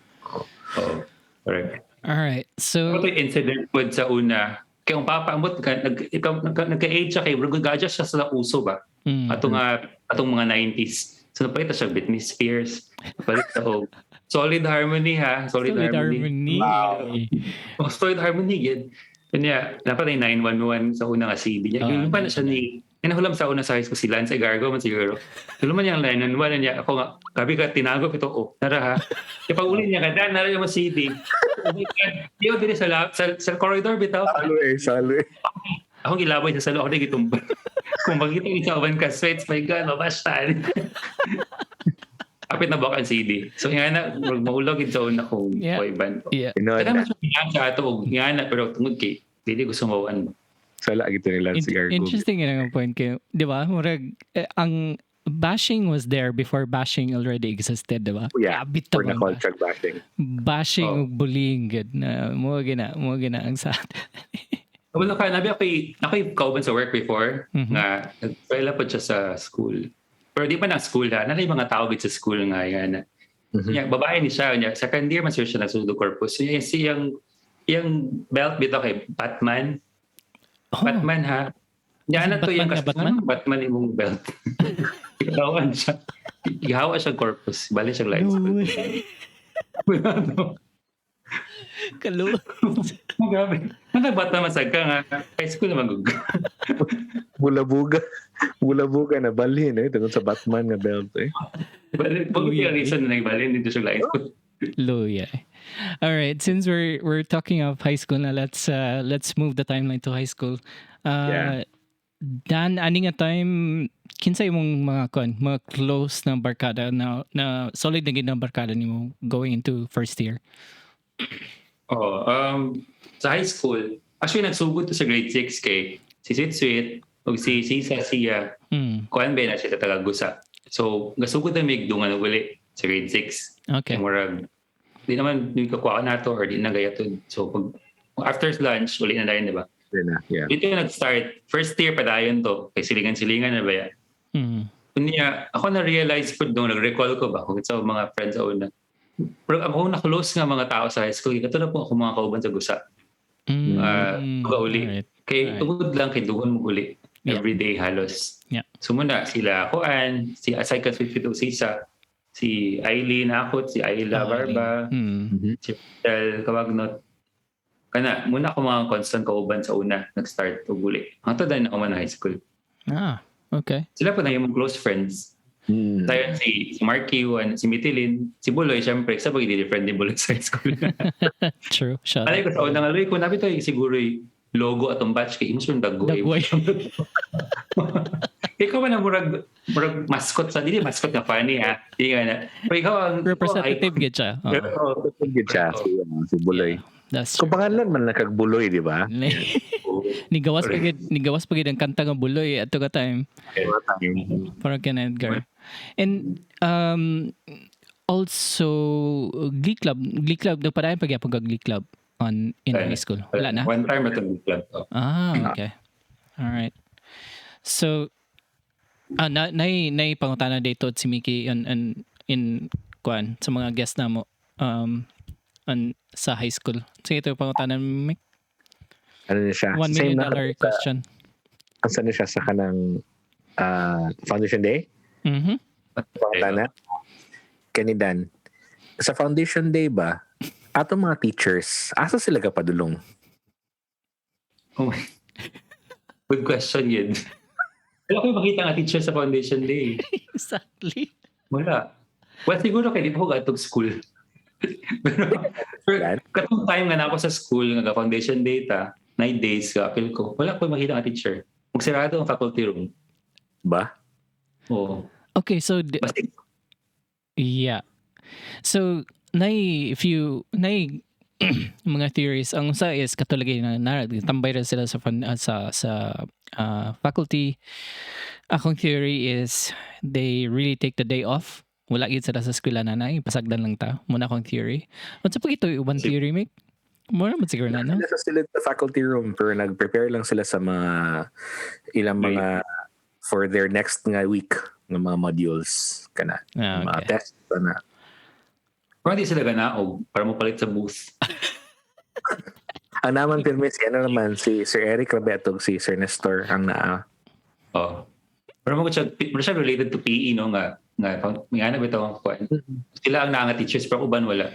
Correct. Alright, so ito yung incident po sa una kaya kung papaamot nagka-age siya kay nag-adjust siya sa uso ba atong mga 90s so napalita siya Britney Spears napalit sa Solid Harmony ha Solid Harmony. Wow. Solid Harmony yun kanya dapat ay 911 sa unang CD niya yung pa na siya ni nahulam sa una sa high school si Lance Gargo man siguro. Naluman niya ang line niya ako nga gabi ka tinago ito nara ha. Ipag-uli niya kada nara yung CD. Diyo din sa corridor bitaw. Salo eh. Akong ilaboy sa salo ako na gitumba. Kung makita ko sa oven ka sweats my god mabasta. Kapit na baka ang CD. So nga na maulog sa una kong boy band. Yeah. Kada mas sa ato nga na pero tungod kay dili ko sumawaan mo. Sala gito nila si Gargo. Interesting yung point kayo. Di ba? Murag, ang bashing was there before bashing already existed, di ba? Yeah, for the culture bashing. Bashing o bullying, good. Na, mga gina ang sa Wala ka, nabi ako'y kauban sa work before, nga nag-file po siya sa school. Pero di pa na school ha, nalay mga tao sa school nga yan. Babae ni siya, second year man siya nagsudo corpus. Yung belt bito kay Batman, Batman ha. Yan na to yung Batman imong belt. Ikawan siya. Ihawa siya corpus. Bali siyang lights. Kalo. Grabe. Managbat naman sa ka nga. High school naman gug. Bulabuga na balhin tungkol sa Batman nga belt Bali, yung reason na nagbalhin dito siya lights. Luya. All right, since we're talking of high school, now let's move the timeline to high school. Dan ani nga time kinsa imong mga close na barkada na solid na gid na barkada nimo going into first year? Sa high school, actually nagsugod to sa grade 6 kay si Sweet o si Sisa siya. Kuan ba na siya taga-Gusa. So, gasugod na mig dungan uli sa grade 6. Okay. Murag di naman yung kakuha nato or di na gayatod. So, pag after lunch, uli na dayon, di ba? Yeah. Dito yung nag-start. First year pa dayon to. Kay silingan-silingan na ba yan? Kunya, ako na-realize ko doon, nag-recall ko ba kung sa mga friends sa una. Pero ako na-close nga mga tao sa high school. Ito na po ako mga kauban sa Gusa. Uli. Kay tungod lang, kay dugon mo uli. Everyday halos. Yeah. So muna, sila Kuan, si Asay Kaswit Sisa, si Aileen Akot, si Ayla Barba, si Del Kawagnot. Kana, muna ako mga constant kauban sa una, nag-start o guli. Ang to dahil na ako man high school. Okay. Sila po na yung close friends. Tayo si Marky, si Mitilin, si Buloy, syempre, sa pag different din Buloy sa high school. True. Alay ko sa unang aloy, kung nabi to, siguro logo atong batch kay Imus yung dagway. Ikaw man ang murag mascot sa dili mascot nga funny ha. Di nga na. Pero ikaw ang representative gid siya. Representative siya si Buloy. That's true. Kung pangalan man nakagbuloy, di ba? Nigawas pa gid ang kanta nga Buloy ato ka time. Para ken Edgar. And also Glee Club nagpadayon pa gyapon kag Glee Club in high school. Wala na. One time at Glee Club. Okay. All right. So nay pangutana dito si Mickey in kuan sa mga guest na mo sa high school. Sige ito pangutana Mick. Ano na siya? $1 million question. Asan na siya sa kanang Foundation Day? Mhm. Pangtana? Kanidan. Sa Foundation Day ba, ato mga teachers, asa sila kapadulong? Oh my. Good question yun. Wala ko makita nga teacher sa Foundation Day. Exactly. Wala. Well, siguro kaya di pa ko gatong school. Pero katong time nga na ako sa school, nga Foundation Day ta, 9 days ka, feel ko, wala ko makita nga teacher. Magsirado ang faculty room. Ba? Oo. Okay, so Basta, yeah. So, if you mga theories, ang sa is katulad na tambay rin sila sa faculty. Akong theory is they really take the day off. Wala gid sila sa eskwela nanay, pasagdan lang ta. Muna akong theory. Unsa pa ito one theory make? Mura man siguro na, no? Nasa sila sa faculty room pero nag-prepare lang sila sa mga ilang mga for their next nga week ng mga modules kana. Mga test na. kung hindi sila ganaog para mo palit sa booth. Ang naman filmi si Sir Eric Rabetog, si Sir Nestor ang naa. Oh. Pero mo siya related to PE no nga may ana bitaw ang kuan. Sila ang naanga teachers pero uban wala.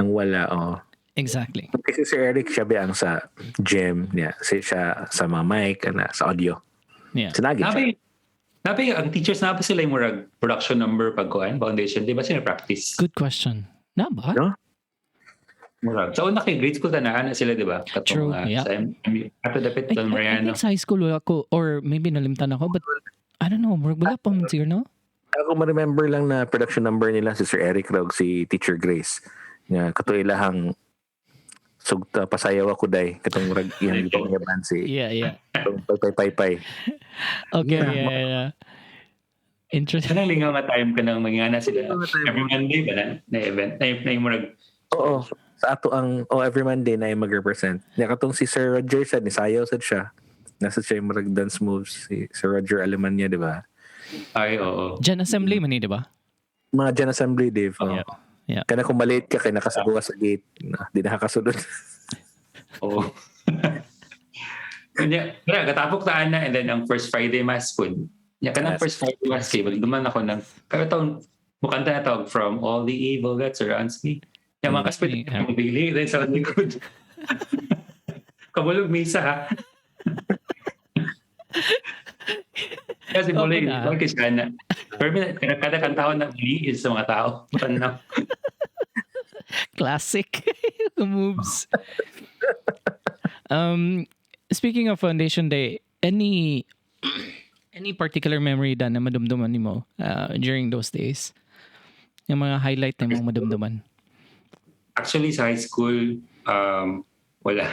Ang wala, Exactly. Kasi Sir Eric siya ang sa gym niya. Siya sa mga mic, sa audio. Yeah. Sinagin siya. Nabi, ang teachers na pa sila yung murag production number pag kuan, foundation, di ba sila practice? Good question. Na ba? No? Murag. Sa una kay grade school tanahan na sila, di ba? True, yeah. Sa ato dapat Don I Mariano. think sa high school wala ko, or maybe nalimtan ako, but I don't know, wala pa man siguro, no? Ako ma-remember lang na production number nila si Sir Eric Rog, si Teacher Grace. Nga katuilahang sugta pasayaw ako day katong rag yang gitong nga band si Yeah. pay. Okay, yeah. Interesting. Anong lingaw nga time ka nang magingana sila? Every Monday ba na event? Na yung murag. Oo. Sa ato ang every Monday na yung mag-represent. Nya katong si Sir Roger sad ni sayaw sad siya. Nasa siya yung marag dance moves si Sir Roger Alemania, di ba? Ay, oo. Gen Assembly man di ba? Mga Gen Assembly, Dave. Yeah. Kana kung malate ka, kaya nakasagawa sa gate. Di nakakasunod. Oo. Kanya, katapok taan na and then ang first Friday mass food. Kanang first Friday mass kay duman ako ng pero taon mukanta na tawag from all the evil that surrounds me. Mga kaspit ang bili then sa likod. Kabulog misa ha. Kasi muli, kasi sana. Pero kada kantahon na bili is sa mga tao. Tanaw. Classic moves. Speaking of Foundation Day, any particular memory na madumduman mo during those days? Yung mga highlight na mong madumduman? Actually, sa high school, wala.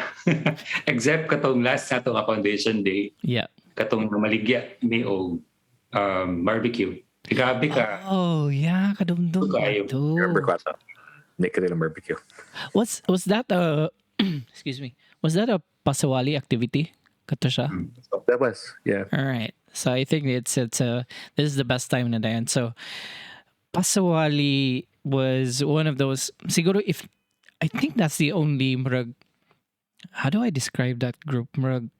Except katong last na itong Foundation Day. Yeah. Katong maligya ni o barbecue. Grabe ka. Oh, yeah. Kadumdum ka to. Remember ko ito. Hindi ka rin barbecue. Was that a excuse me, was that a pasawali activity? Kato siya? That was, yeah. All right. So I think this is the best time na dayan. So pasawali was one of those, siguro I think that's the only murag, how do I describe that group? Murag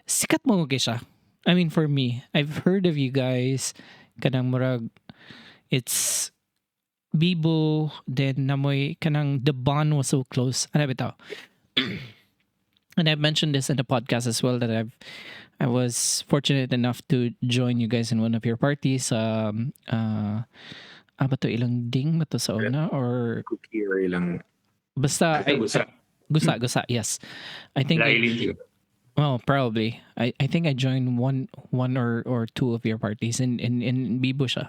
sikat mo siya. I mean, for me, I've heard of you guys kanang murag, it's Bibo, then namoy kanang the bond was so close. Ano bitaw? And I've mentioned this in the podcast as well that I was fortunate enough to join you guys in one of your parties. Bato ilang ding bato sa una or cookie or ilang basta gusa, yes. I think probably. I think I joined one or two of your parties in Bibo siya.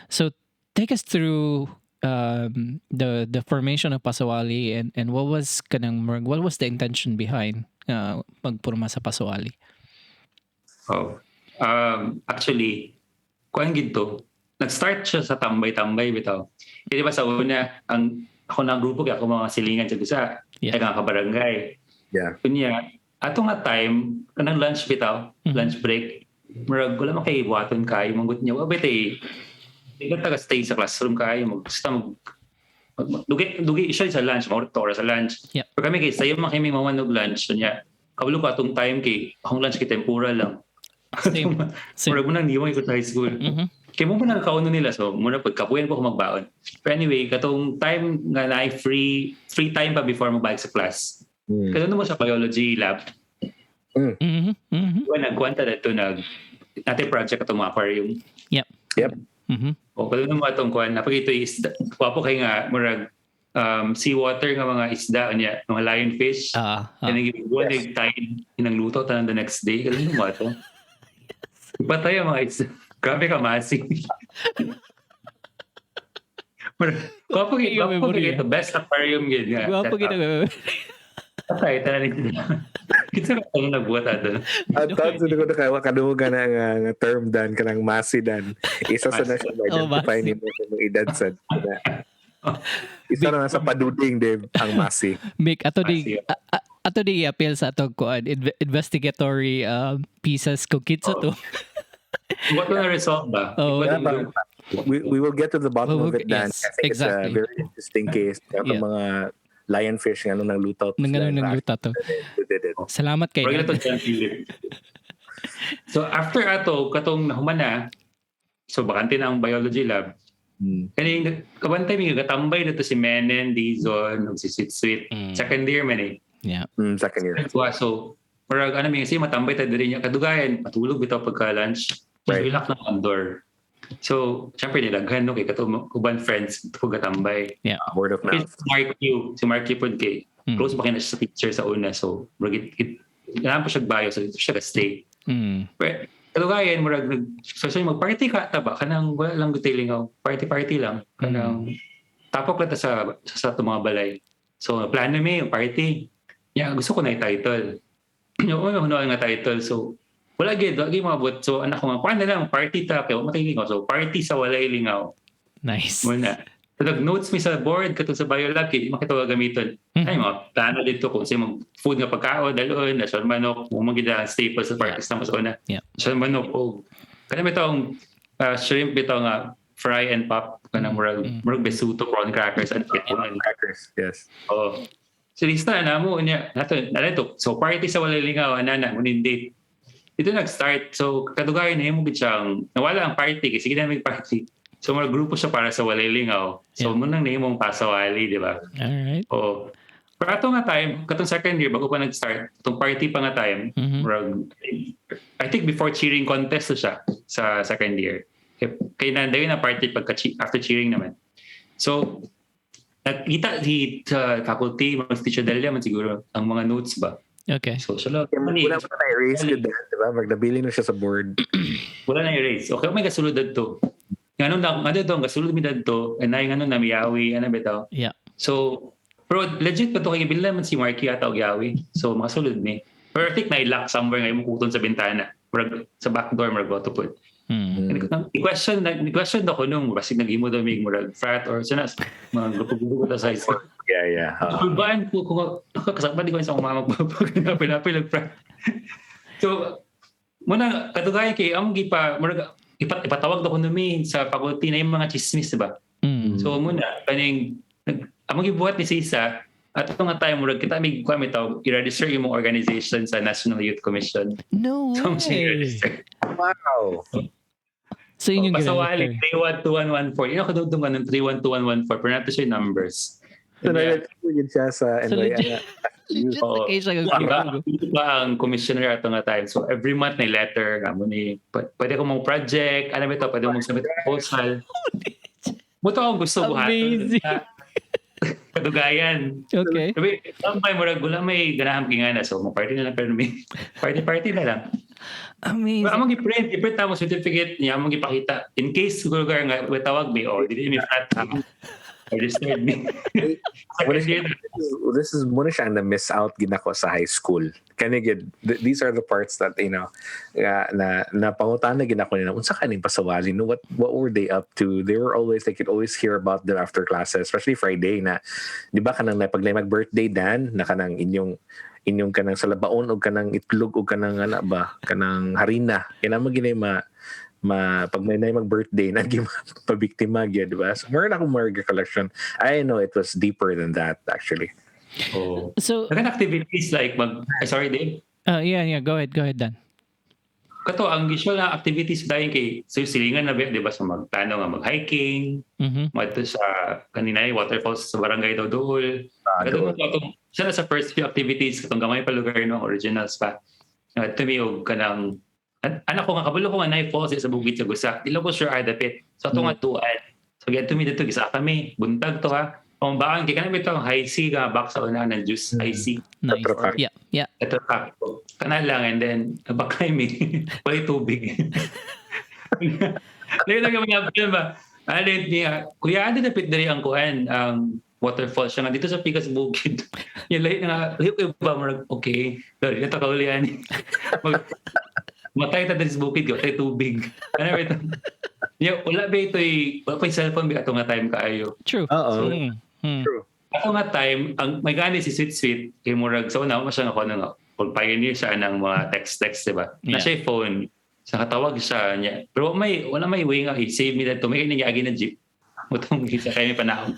So take us through the formation of Pasawali and what was the intention behind magpurma sa Pasawali? Actually, kuan gito. Nag-start siya sa tambay-tambay bitaw. Di ba sa una ako na grupo kaya ako mga silingan sa gusa. Ay nga kabarangay. Yeah. Kunya, ato nga time, kanang lunch bitaw, lunch break. Murag wala man kay buhaton kayo, manggut niya. Wabit di ka taga-stay sa classroom kayo, dugi siya sa lunch, mao to sa lunch. Yep. Pero kami kay sayo man kami mawanog lunch nya. Kabalo ka atong time kay akong lunch kay tempura lang. Same. Murag mo nang niwang ko sa high school. Kaya mo man nakakauno nila so muna pagkapuyan ko magbaon. Pero anyway, katong time nga na free time pa before mo balik sa class. Kasi mo sa biology lab. Nagkwanta na ito natin project atong mga aquarium. Yep. O kung mo atong kuan napagito is wapo kay nga murag seawater nga mga isda niya, mga lionfish. And nagbuwan time inang luto tanan the next day. Kailan mo ato? Patay ang mga isda. Grabe ka masing. Wapo kay best aquarium yun. Wapo kita. Okay, tanan kita ka nagbuhat ato. At tawag ko na kadugan nga term dan kanang masi dan. Isa sa na siya identify ni mo sa mga edad sa isa na sa paduding Dave ang masi. Make ato di appeal sa atong kuan investigatory pieces kung kitsa to. What na result ba? We will get to the bottom of it Dan. Yes, I think exactly. It's a very interesting case. Yung mga lionfish nga nung nagluto. Nagluto to. Salamat kay So after ato katong nahumana so bakante na ang biology lab. Kani kabantay mi gatambay dito si Menen, Dizon, si Sweet. Second year man eh. Yeah. Second year. So murag ano mi kasi matambay ta diri nya kadugayan matulog bitaw pagka lunch. Relax na ang door. So, syempre nilaghan no kay katong uban friends ko gatambay. Yeah. Word of mouth. Si Mark Q pod kay close ba kay na siya sa teacher sa una so murag po siya bayo so siya ka stay. Pero kadugayan murag so magparty ka ta ba kanang wala lang gutilingaw party lang kanang tapok lang ta sa mga balay. So plano mi yung party. Yeah, gusto ko na i-title. Yung nga title so wala gid mabot so anak ko nga paano lang party ta kay matilingaw so party sa walay lingaw. Nice. Muna. So notes mi sa board katong sa biolab kay makita gamiton. Ay mga plano dito kung sa mga food nga pagkaon dalon na sa manok mo magida staples sa parties na mas una. Sa manok kana bitong shrimp bitaw nga fry and pop kanang murag besuto prawn crackers and crackers. Yes. So lista na mo niya nato so party sa walay lingaw anana munin date. Ito nag-start. So, kadugayan na mo siyang nawala ang party kasi sige na may party. So, mga grupo siya para sa walay lingaw. So, munang na mong pasawali, di ba? Alright. Pero ato nga time, katong second year, bago pa nag-start, itong party pa nga time, I think before cheering contest na siya sa second year. Kaya nandayo na party after cheering naman. So, nakita sa faculty, mga teacher Delia man siguro, ang mga notes ba? Okay. So, wala mo na i-erase yun din, di ba? Magdabili na siya sa board. Wala na i-erase. Okay, may kasulod dito. Ganun na, kasulod mi dito, and ay ganun na miyawi, ano bitaw. Yeah. So, pero legit pa ito kay bilang man si Marky ata o Yawi. So, makasulod mi. Pero I think na-lock somewhere ngayon kuton sa bintana. Sa back door, marag auto put. I-question ako nung basig nag-imo daw may murag frat or sana mga grupo-grupo sa high school. Yeah. Kulbaan ko kasama di ko sa mama ko pinapil frat. So muna kadugayan kay among gipa murag ipatawag daw ko numi sa faculty na yung mga chismis diba. So muna kaning among gibuhat ni Sisa at ito nga tayo murag kita may kuha taw i-register yung organization sa National Youth Commission. No way. Wow. So yun yung pasawali 312114. Yung kadugtungan ng 312114 pero nato siya numbers. So nag-yun siya sa NYA. Diba ang commissioner ato nga time. So every month na letter kamo ni pwede ko mong project, ano ba ito, pwede mong submit proposal. Muto akong gusto buhaton. Kadugayan. Okay. Sabi, tambay mo gula may ganaham kingana so mo party na lang pero may party na lang. Amazing. Among i-print mo certificate niya, among ipakita. In case siguro nga tawag me dili mi flat registered me. This is muna siya na miss out ginako sa high school. Kanigid, these are the parts that na pangutan na ginako nila. Unsa kaning pasawali no what were they up to? They were always I could always hear about them after classes, especially Friday na di ba kanang pag mag-birthday dan na kanang inyong kanang salabaon o kanang itlog o kanang kanang harina. Kaya naman ginay pag may mag-birthday na pabiktima gyud, diba? So meron akong more recollection. I know it was deeper than that actually. Oh. So activities like sorry Dave. Yeah, go ahead Dan. Kato ang usual na activities dayon kay silingan na di ba sa magplano nga mag-hiking, madto sa kanina ay waterfalls sa barangay daw dool. Kato siya na sa first few activities katong gamay pa lugar no originals pa. Tumiog kanang anak ko nga kabalo ko nga nay falls sa bukid sa Gusak. Dilo ko sure adapit. So ato nga tuan. So get to me dito gisa kami. Buntag to ha. Kung baan kay kanang bitaw high C nga back sa una ng juice high C. Nice. Yeah. Ito pa. Kana lang and then bakay mi. Wala tubig. Lain lang yung mga ba. Alit niya. Kuya ano dapit diri ang kuan ang waterfall siya nga dito sa Pikas Bukid. Yung lain nga ba okay. Dali na takaulian. Matay ta diri sa bukid ko tay tubig. Ano ba ito? Wala ba ito'y wala pa yung cellphone ba ito nga time kaayo. True. True. Ako nga time, ang may gani si Sweet kay murag sa una siya ako nga kung pioneer siya ng mga text diba? Na siya phone, sa katawag siya niya. Pero wala may way nga i-save me dito. May nangyagi na jeep. Mutong isa kayo may panahon.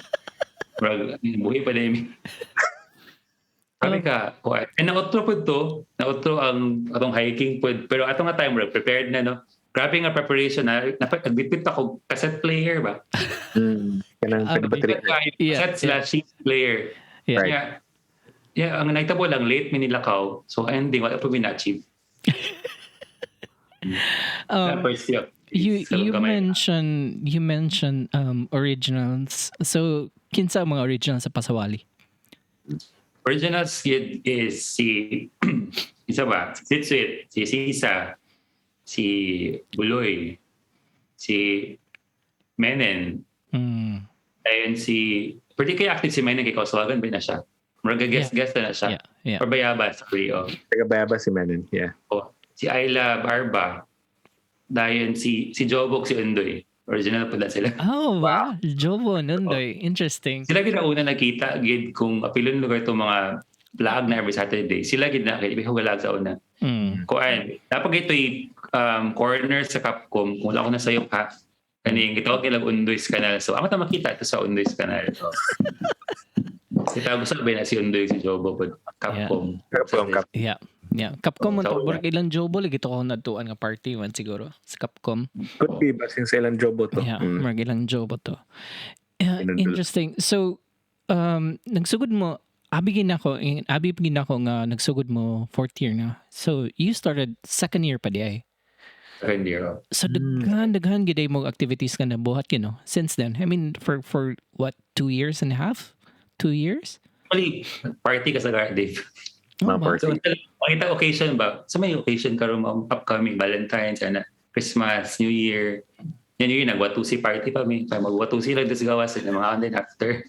Murag buhay pa din. Sabi ka, nautro po ito, ang atong hiking po. Pero atong nga time, prepared na, no? Grabe nga preparation na. Nagbitbit ako, cassette player ba? Cassette/sheet player. Yeah. Yeah, ang naitabo lang, late minilakaw. So, ending, wala po min-achieve. You mentioned originals. So, kinsa ang mga originals sa Pasawali? Originals is si isa ba? Si Sweet, si Sisa, si Buloy, si Menen, ayun pretty kay active si Menen kay Kauswagan ba na siya? Murag guest na siya. Yeah. Or Bayabas, Bayabas si Menen, yeah. Si Ayla Barba, dayon si Jobok, si Undoy. Original pala sila. Oh, wow. Jobo, Nundoy. Interesting. Sila gid na una nakita gid kung apilon lugar itong mga vlog na every Saturday. Sila gid na kay galag sa una. Kuan, dapat ito'y corner sa Capcom. Kung wala ko na sayo ha. Kaning gitawag nila Undoy's Canal. So, amo ta makita ito sa Undoy's Canal. Kita gusto sabihin na si Undoy si Jobo po Capcom. Yeah. Capcom mo to. Burg ilang Jobo lagi to ko natuan nga party man siguro sa Capcom. Could be basing sa ilang Jobo to. Yeah, burg ilang Jobo to. Interesting. So, nagsugod mo abi gina ko nga nagsugod mo fourth year na. So, you started second year pa di ay. Second year. So, daghan giday mo activities ka na buhat kino since then. I mean, for what, 2 years and a half? 2 years? Actually, party ka sa Dave. Wow. So, makita occasion ba? So, may occasion ka rin upcoming Valentine's, Christmas, New Year. Yan yung nagwatusi party pa may. Magwatusi lang sa gawas ng mga online after.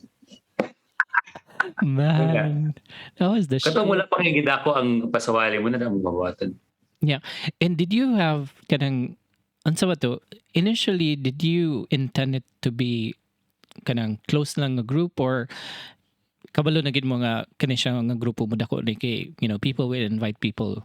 Man, that was the shit. Katong wala pang higida ko ang pasawali mo na lang mabawatan. Yeah. And did you have kanang unsa ba to? Initially, did you intend it to be kanang close lang nga group or kabalo na gid mo nga kani siya nga grupo mo dako like people will invite people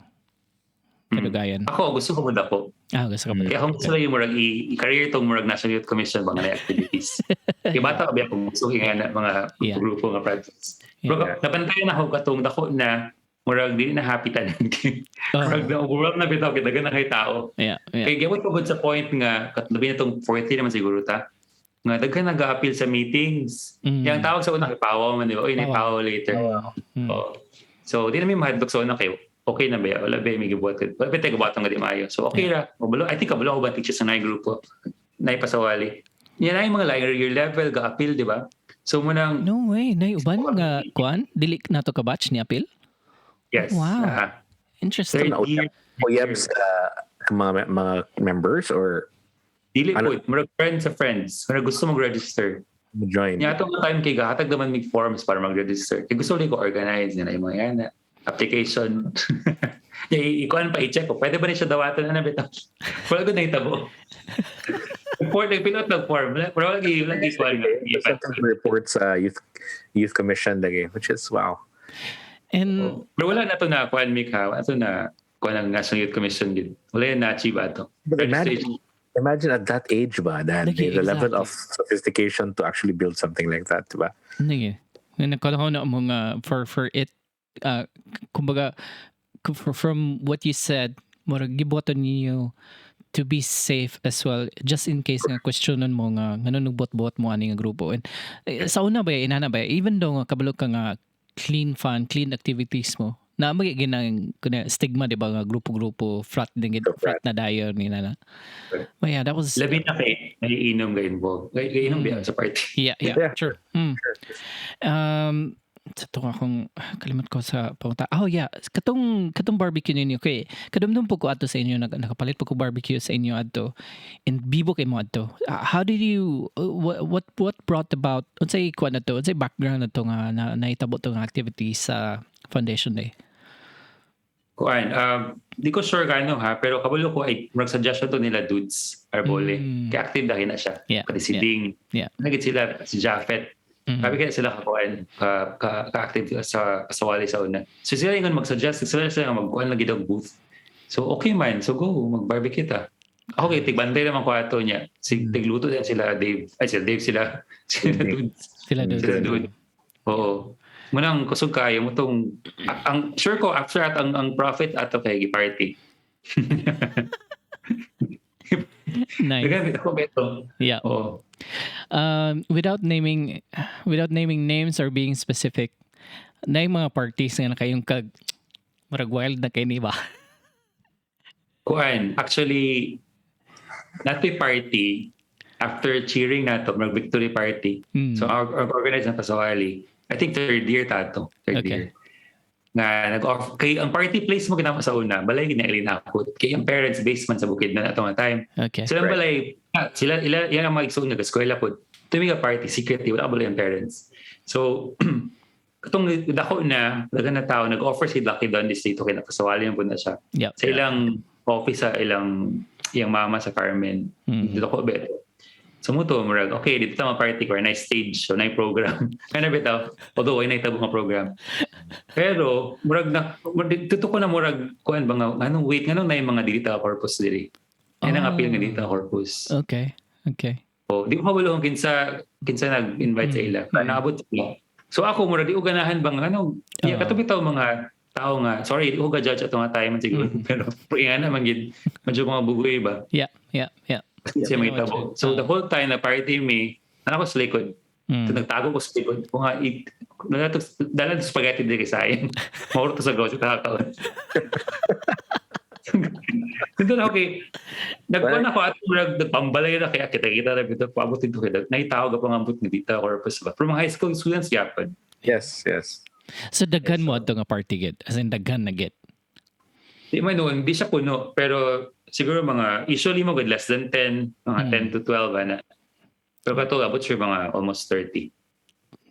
kadugayan. Ako gusto ko mo dako. Gusto ko mo. Kaya kung gusto yung murag i-career tong murag National Youth Commission mga activities. Kaya bata ba kung gusto nga mga grupo nga projects. Pero nabantayan ako katong dako na murag dili na happy tanan. Murag na overall na bitaw kita na kay tao. Yeah. Kaya gawin ko sa point nga katlabi na tong 40 naman siguro ta. Nga daghan nag-appeal sa meetings. Yang tawag sa una kay Pawo man di ba? Oy, Pawo later. So di na may mahadlok sa una kayo. Okay na ba? Wala ba may gibuhat? Wala ba tayo gibuhat nga di maayo? So okay ra. I think kabalo ko ba teachers sa nay grupo. Nay pasawali. Yan ay mga year level ga-appeal di ba? So munang no way, nay uban nga kuan dili na to ka batch ni appeal? Yes. Wow. Interesting. Uyab sa mga members or dili po, marag friends sa friends. Kung gusto mag-register. Join. Nga itong time kay gahatag naman may forms para mag-register. Kaya gusto ulit ko organize na yung mga yan. Application. Ikuan pa i-check ko. Pwede ba na siya dawatan na bitaw? Wala ko na itabo. Pilot ng form. Pero lagi ikuan nga. Report sa Youth Commission lagi, which is wow. And pero wala na ito na kuan Mika. Ito na kuan ng National Youth Commission din. Wala yan na-achieve ato. Imagine at that age ba, Dan, Lagi, the level exactly. of sophistication to actually build something like that, diba? Hindi. Nagkalaw na mga for it, kumbaga, from what you said, murag giboton niyo to be safe as well, just in case nga questionan mo nga ngano nagbot-bot mo ani nga grupo. And sa una ba inana ba even though nga kabalo ka nga clean fun, clean activities mo, na ginang stigma di ba nga grupo-grupo frat na dayon ni nana. But yeah, that was Labi na kay naiinom ga involved. Iinom ba sa party? Yeah, sure. Sa itong akong kalimot ko sa pangunta. Oh yeah, katong barbecue ninyo kay kadumdum po ko ato sa inyo nakapalit po ko barbecue sa inyo adto and bibo kay mo adto. How did you what brought about unsay kuan na to, unsay background na to nga nahitabo to nga activity sa Foundation Day? Kuan, di ko sure gaano ha, pero kabalo ko ay mag-suggestion to nila Dudes Arbole. Kaya active dahil na siya. Kasi si Ding, nagit sila, si Japheth. Sabi kaya sila kakuan, ka-active sa kasawali sa una. So sila yung mag-suggest, sila mag-kuan lagi daw booth. So okay man, so go, mag-barbecue ta. Ako kay tigbantay naman ko ato niya. Tigluto din sila Dave. Ay sila Dave sila Dudes. Sila Dudes. Oo. Munang kusog kayo mo tong ang sure ko after at ang profit ato kay party. Nice. Yeah. Oh. Without naming names or being specific, na yung mga parties nga na kayong marag wild na kayo ni ba? Kuan, actually natoy party after cheering nato mag victory party. So our organized na pasawali. I think third year tato. Third year. Nga nag-off kay ang party place mo ginama sa una balay ginaili na ako kay ang parents basement sa bukid na atong time. Sila balay sila yan ang mga igsoon nga eskwela pod tumiga party secretly wala balay ang parents. So katong dako na dagan na tao nag-offer si Lucky Don dito kay napasawali mo na siya. Sa ilang office sa ilang iyang mama sa Carmen. Dito ko beto. So mo to murag okay dito ta party ko nice stage so nice program. Kana bitaw although ay naitabo nga program. Pero murag na dito ko na murag kuan ba nga anong wait nganong nay mga digital corpus diri. Yan ang appeal nga digital corpus. Okay. Oh, di ko mabalo kung kinsa nag-invite sa ila. Naabot sila. So ako murag di ko ganahan bang anong katubi taw mga tao nga sorry di ko ga judge ato nga time siguro pero nga naman gid medyo mga bugoy ba. Yeah. Kasi may tabo. So the whole time na party me, anak ko sa likod. So nagtago ko sa likod. Kung nga, dalan spaghetti din kay sayang. Mauro to sa grocery kakakaon. Doon okay. Nagkuhan ako at nagpambalay na kaya kita-kita na bito. Paabot dito kita. Naitawag ako ng ambot ni Dita Corpus ba? From high school students, yapad. Yes. So daghan mo ato nga party gid? As in daghan na gid? Di man noon, di siya puno. Pero siguro usually mo good less than 10, mga 10 to 12 na. Pero kato abot sure mga almost 30.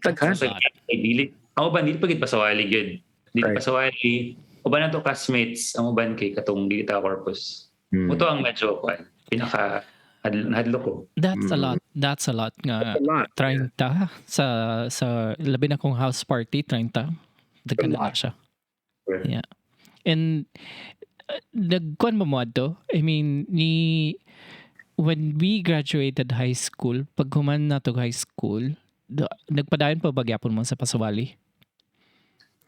Taghan. So, ang uban dili pagit pasawali gid. Dili pasawali. Uban nato classmates, ang uban kay katong Dita Corpus. Muto ang medyo pinaka hadlo ko. That's a lot nga 30 sa labi na kong house party 30. Daghan na siya. Yeah. And nagkuan mo adto? I mean, when we graduated high school, pag human na to high school, nagpadayon pa bagyapon mo sa pasawali?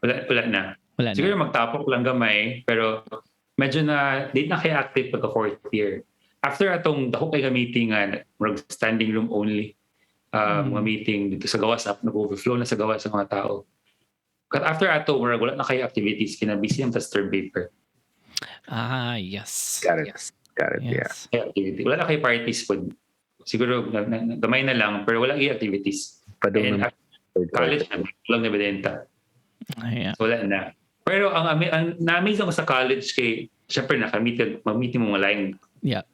Wala na. Siguro magtapok lang gamay, pero medyo di na kaya active pagka fourth year. After atong dako kay meeting standing room only, mga meeting dito sa gawas up, nag-overflow na sa gawas ng mga tao. After ato, wala na kayo activities, kinabisi yung term paper. Yes. Got it. Yes. Yeah. Activity. Wala na kayo parties po. Siguro, gamay na lang, pero wala kayo activities. And college, lang na bedenta. So, wala na. Pero ang na-amaze ako sa college kay, syempre mag-meeting mo mga line. Yeah.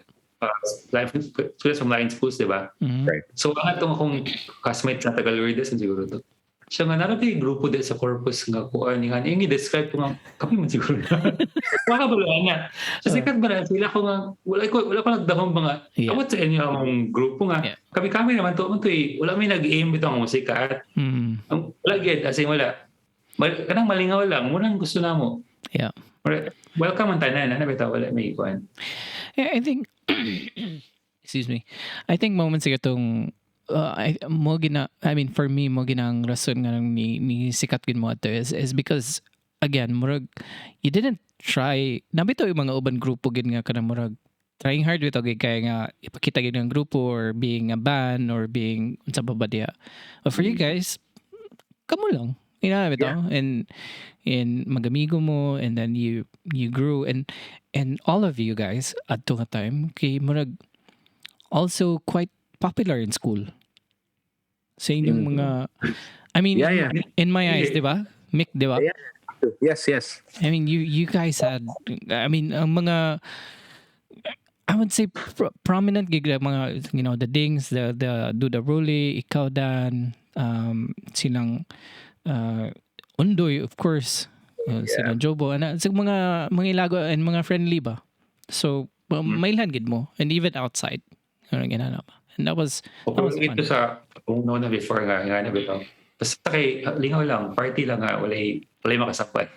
Students from line schools, di ba? Right. So, ang atong akong classmates na Tagalordes, siguro to. Siya nga, narapin yung grupo din sa corpus nga ko. Yung i-describe ko nga, kami man siguro na. Makabalaan na. So, sikat ba na, sila ko nga, wala ko nagdahong mga, awat sa inyo ang grupo nga. Kami naman to, wala may nag-aim ito ang musika. Wala gid, as in wala. Kanang malingaw lang, munang gusto na mo. Yeah. Welcome ang tanan, nabitaw, wala may ikuan. Yeah, I think excuse me. I think moments itong for me mo ginang rason nga ni sikat gid mo ato is because again murag you didn't try nabito yung mga uban grupo gid nga kana murag trying hard with okay kaya nga ipakita gid ng grupo or being a band or being unsa pa ba diya. But for you guys kamo lang bito and magamigo mo and then you grew and all of you guys at to time kay murag also quite popular in school. Sa inyong mga I mean in my eyes, 'di ba? Mick, 'di ba? Yes. I mean you guys had ang mga I would say prominent gig mga the Dings, the Do the Ruli, ikaw Dan, silang Undoy of course, silang Jobo ana sa mga ilago and mga friendly ba. So mailhan gid mo and even outside. And that was fun. Ito sa kung na before nga na bitaw. Basta kay lingaw lang, party lang nga walay makasapat.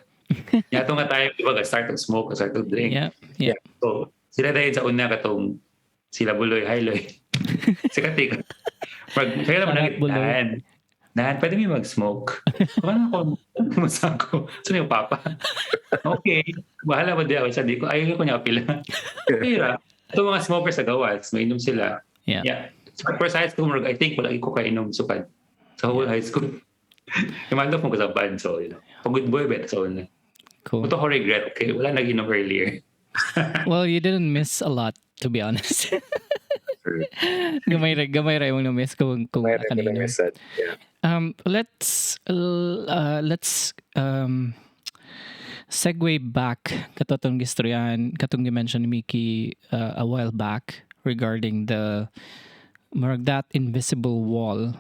Yato nga tayo diba start to smoke, start to drink. Yeah. So sila dahil sa una katong sila Buloy, Hiloy. Sikatik. Kaya naman nahan, pwede mo mag-smoke. Paano ako masako? Saan yung papa? Okay. Bahala ba di ako. Sabi ko, ayaw ko niya apila. Pero, ito mga smokers sa gawas, mainom sila. Yeah. So, first high school, I think wala ko kainom sukad. Sa whole high school. Imagine mo ko sa band. So, pag good boy, bet. So, cool. Ito ko regret. Okay, wala nag-inom earlier. Well, you didn't miss a lot, to be honest. gamay ray mong na-miss kung kanino. Let's segue back katong gistoryan katong gi-mention ni Mickey a while back regarding that invisible wall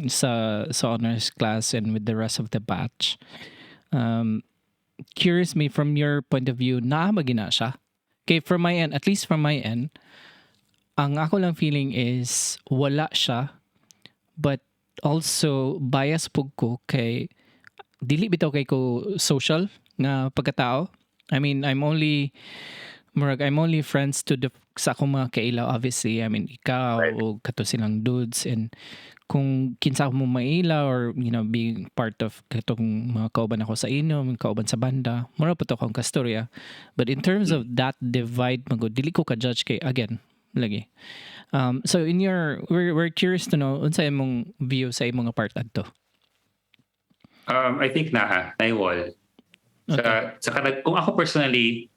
sa honors class and with the rest of the batch. Curious me from your point of view na magina siya. Okay, from my end, at least from my end, ang ako lang feeling is wala siya, but also bias pug ko kay dili bitaw kay ko social nga pagkatao. I mean, I'm only friends to sa akong mga kailaw obviously. I mean, ikaw o kato silang dudes and kung kinsa mo maila or being part of katong mga kauban ako sa inyo, mga kauban sa banda, mura po to akong kastorya. But in terms of that divide, dili ko ka-judge kay again, lagi. So in we're curious to know unsa imong view sa imong part adto. I think na wall. Okay. Sa kung ako personally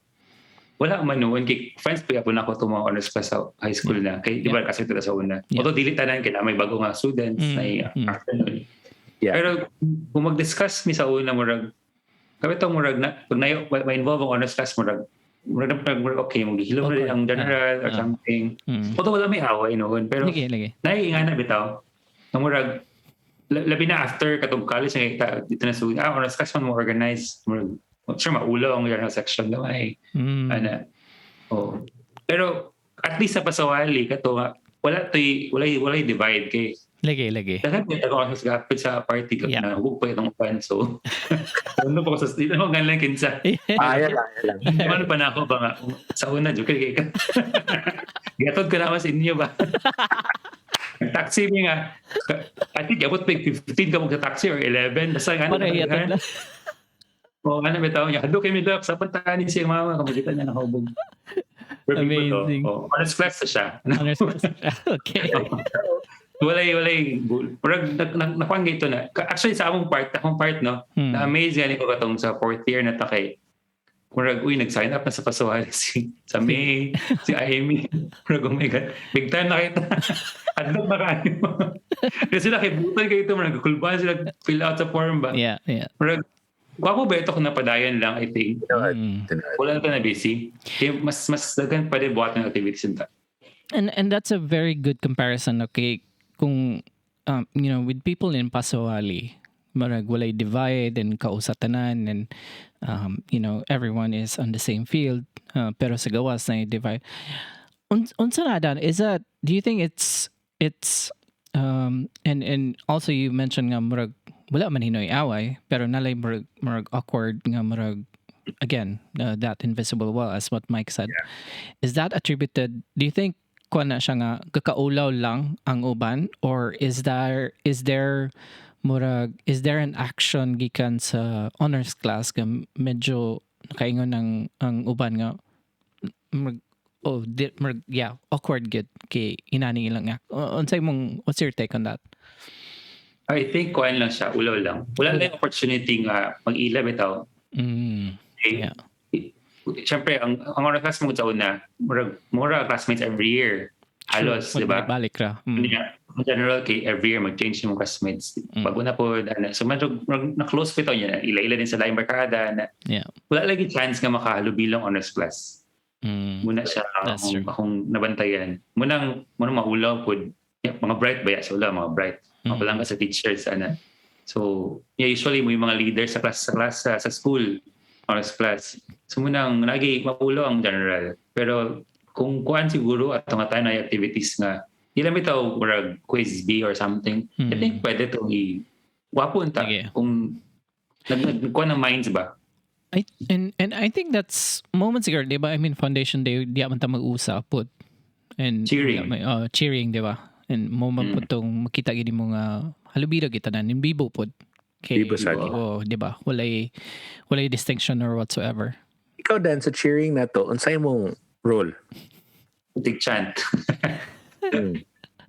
wala man noon kay friends pa po nako to mga honors class sa high school na kay di ba kasi ito sa una. Although dili tanan kay na may bago nga students na afternoon. Pero kung mag-discuss mi sa una murag na pag may involve ang honors class murag okay maghihilo na ang general or something. Although wala may away noon pero naiinga na bitaw. Na murag labi na after katong college nga dito na sa honors class mo organize murag sure maulo ang general section daw ay pero at least sa pasawali kato wala divide kay lagi dapat ako sa gapit sa party ko na hugog pa itong fan so ano pa ko sa dito mo ganlang kinsa lang ano pa na ako ba nga sa una joke kay gatod ko naman sa inyo ba taxi mi nga I think abot 15 ka mo sa taxi or 11 basta nga ano bitaw niya? Hado kay Midok sa pantanin siya mama kamagita niya nakahubog. Amazing. Honors class siya. Okay. Walay murag nakuan gito na. Actually sa akong part no. Na amaze gani ko katong sa fourth year na ta kay murag nag-sign up na sa Pasawali sa May si Amy. Murag oh my god. Big time na kita. Adlok na kayo. Kasi sila kay butan kayo ito murag kulban sila fill out sa form ba. Yeah. Murag Wapo ba ito kung napadayan lang, I think. Wala na ito na busy. Mas dagan pa rin buhat ng activities nito. And that's a very good comparison, okay? Kung, with people in Pasawali, marag walay divide and kausatanan and, everyone is on the same field. Pero sa gawas na yung divide. Unsa na dan? Is that, do you think it's and also you mentioned nga marag wala man hinoy away pero nalay marag awkward nga marag again that invisible wall as what Mike said. Is that attributed, do you think kuan na siya nga kakaulaw lang ang uban, or is there an action gikan sa honors class nga medyo nakaingon ang uban nga awkward good kay inani ilang nga. What's your take on that? I think kuan lang siya, ulaw lang. Wala lang opportunity nga mag-ila bitaw. Yeah. Siyempre, ang honor class mo sa una, mura classmates every year. Halos, di ba? Balik ra. In general, kay every year mag-change yung classmates. Bago na po, so na-close po ito niya. Ila-ila din sa laing barkada. Wala lagi chance nga makahalubilang honors class. Muna siya akong nabantayan. Munang maulaw po. Mga bright ba so wala, mga bright. Mga palangga sa teachers. So, usually mo yung mga leaders sa class sa school, honors class. So munang lagi maulaw ang general. Pero kung kuan siguro at nga tayo na activities nga, hindi lang ito quiz B or something. I think pwede itong wapunta kung nagkuhan ng minds ba. And I think that's moments ago, di ba? I mean, foundation day, di man ta mag-usap po. And cheering. Cheering, di ba? And moment po itong makita gini mo nga halubira kita na, in bibo po. Bibo sagi. Di ba? Walay distinction or whatsoever. Ikaw Dan, sa cheering na to, unsay mong role? Big chant.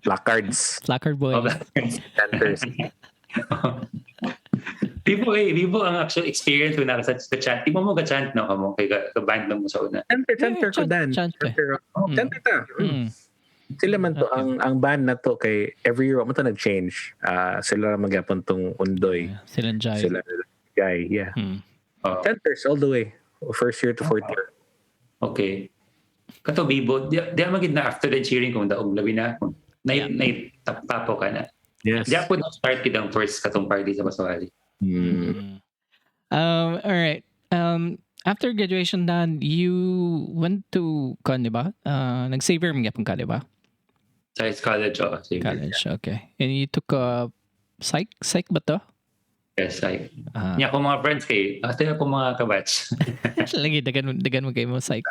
Placards. Placard boy. Chanters. Bibo ang actual experience when nasa chant. Di mo ga-chant no kamo kay ka-band mo sa una. Chanter ko Dan. Chanter ta. Sila man to ang band na to kay every year mo to nag-change. Sila magyapon tong undoy. Sila Jai, yeah. Chanters all the way. First year to fourth year. Okay. Kato bibo, di magid na after the cheering kung daog labi na. Tapo ka na. Yes. Di ako start kitang first katong party sa Baswali. All right. After graduation dan, you went to di ba? Nag-saver mo gyapon ka, di ba? Sa college, College, okay. And you took a psych ba to? Yes, psych. Niya ko mga friends kay, ako mga kabatch. Lagi, dagan mo kayo mo psych.